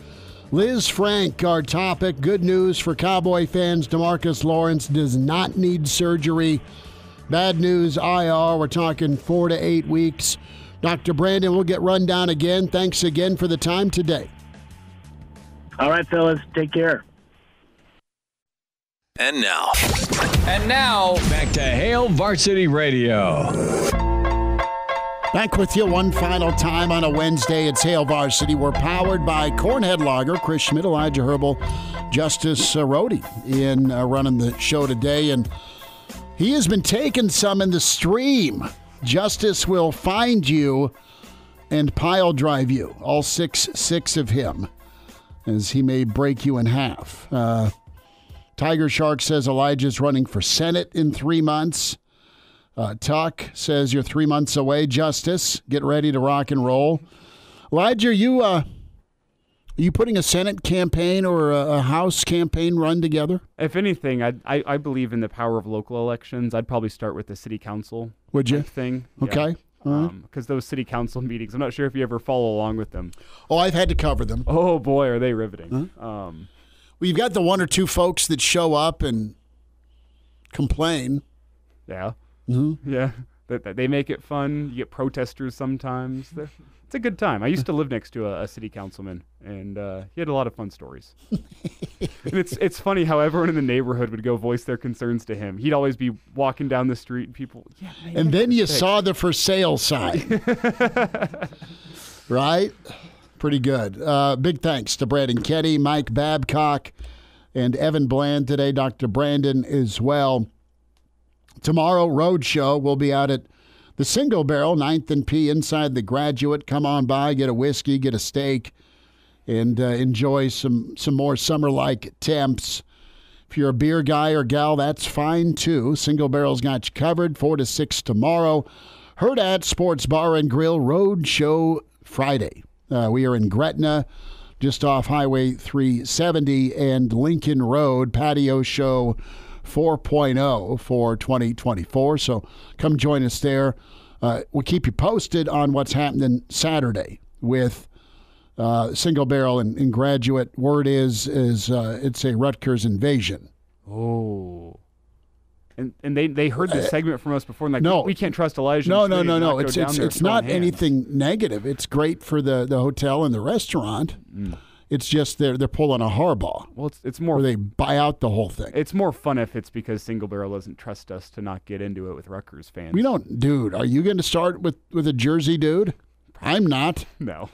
Lisfranc, our topic. Good news for Cowboy fans. DeMarcus Lawrence does not need surgery. Bad news, IR. We're talking 4 to 8 weeks. Dr. Brandon, we'll get run down again. Thanks again for the time today. All right, fellas. Take care. And now, back to Hail Varsity Radio. Back with you one final time on a Wednesday. It's Hail Varsity. We're powered by Cornhead Lager, Chris Schmidt, Elijah Herbel, Justice Rhodey in running the show today. And he has been taking some in the stream. Justice will find you and pile drive you. All six of him, as he may break you in half. Tiger Shark says Elijah's running for Senate in 3 months. Tuck says you're 3 months away. Justice, get ready to rock and roll. Elijah, are you putting a Senate campaign or a House campaign run together? If anything, I believe in the power of local elections. I'd probably start with the city council. Would you? Thing. Okay. Yeah. Because those city council meetings, I'm not sure if you ever follow along with them. Oh, I've had to cover them. Oh, boy, are they riveting. Well, you've got the 1 or 2 folks that show up and complain. Yeah. Mm-hmm. Yeah. They make it fun. You get protesters sometimes. It's a good time. I used to live next to a city councilman, and he had a lot of fun stories. And it's funny how everyone in the neighborhood would go voice their concerns to him. He'd always be walking down the street, and people, and then you saw the for sale sign. Right? Pretty good. Big thanks to Brandon Kinnie, Mike Babcock, and Evan Bland today. Dr. Brandon as well. Tomorrow, Road Show. We'll be out at the Single Barrel, 9th and P, inside the Graduate. Come on by, get a whiskey, get a steak, and enjoy some more summer-like temps. If you're a beer guy or gal, that's fine, too. Single Barrel's got you covered, 4 to 6 tomorrow. Hurrdat Sports Bar and Grill, Road Show Friday. We are in Gretna, just off Highway 370 and Lincoln Road, patio show 4.0 for 2024. So come join us there. We'll keep you posted on what's happening Saturday with Single Barrel and Graduate. Word is it's a Rutgers invasion. Oh. And they heard this segment from us before, and like, no, we can't trust Elijah. No. It's not anything negative. It's great for the hotel and the restaurant. It's just they're pulling a Harbaugh. Well, it's more where they buy out the whole thing. It's more fun if it's because Single Barrel doesn't trust us to not get into it with Rutgers fans. We don't, dude. Are you going to start with a Jersey dude? I'm not. No,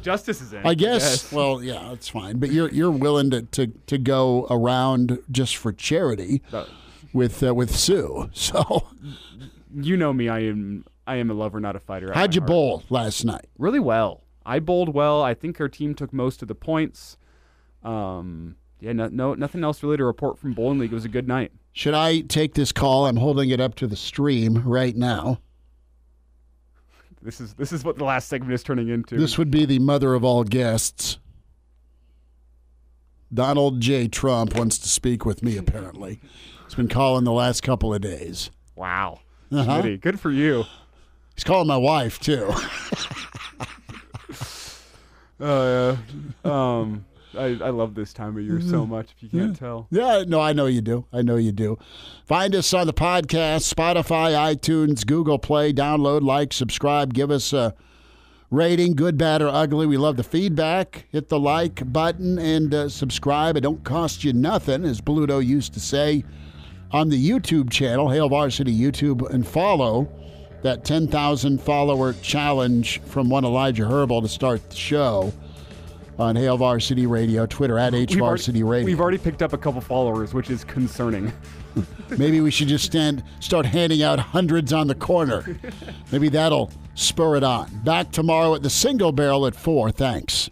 Justice is in. I guess. Well, yeah, that's fine. But you're willing to go around just for charity with Sue. So you know me. I am a lover, not a fighter. How'd you bowl last night? Really well. I bowled well. I think our team took most of the points. Nothing else really to report from Bowling League. It was a good night. Should I take this call? I'm holding it up to the stream right now. This is what the last segment is turning into. This would be the mother of all guests. Donald J. Trump wants to speak with me, apparently. He's been calling the last couple of days. Wow. Schmitty, good for you. He's calling my wife, too. I love this time of year so much, if you can't tell. Yeah, no, I know you do. I know you do. Find us on the podcast, Spotify, iTunes, Google Play. Download, like, subscribe. Give us a rating, good, bad, or ugly. We love the feedback. Hit the like button and subscribe. It don't cost you nothing, as Bluto used to say. On the YouTube channel, Hail Varsity YouTube, and follow that 10,000 follower challenge from one Elijah Herbel to start the show on Hail Varsity Radio, Twitter at HVarsity Radio. We've already picked up a couple followers, which is concerning. Maybe we should just start handing out hundreds on the corner. Maybe that'll spur it on. Back tomorrow at the Single Barrel at 4. Thanks.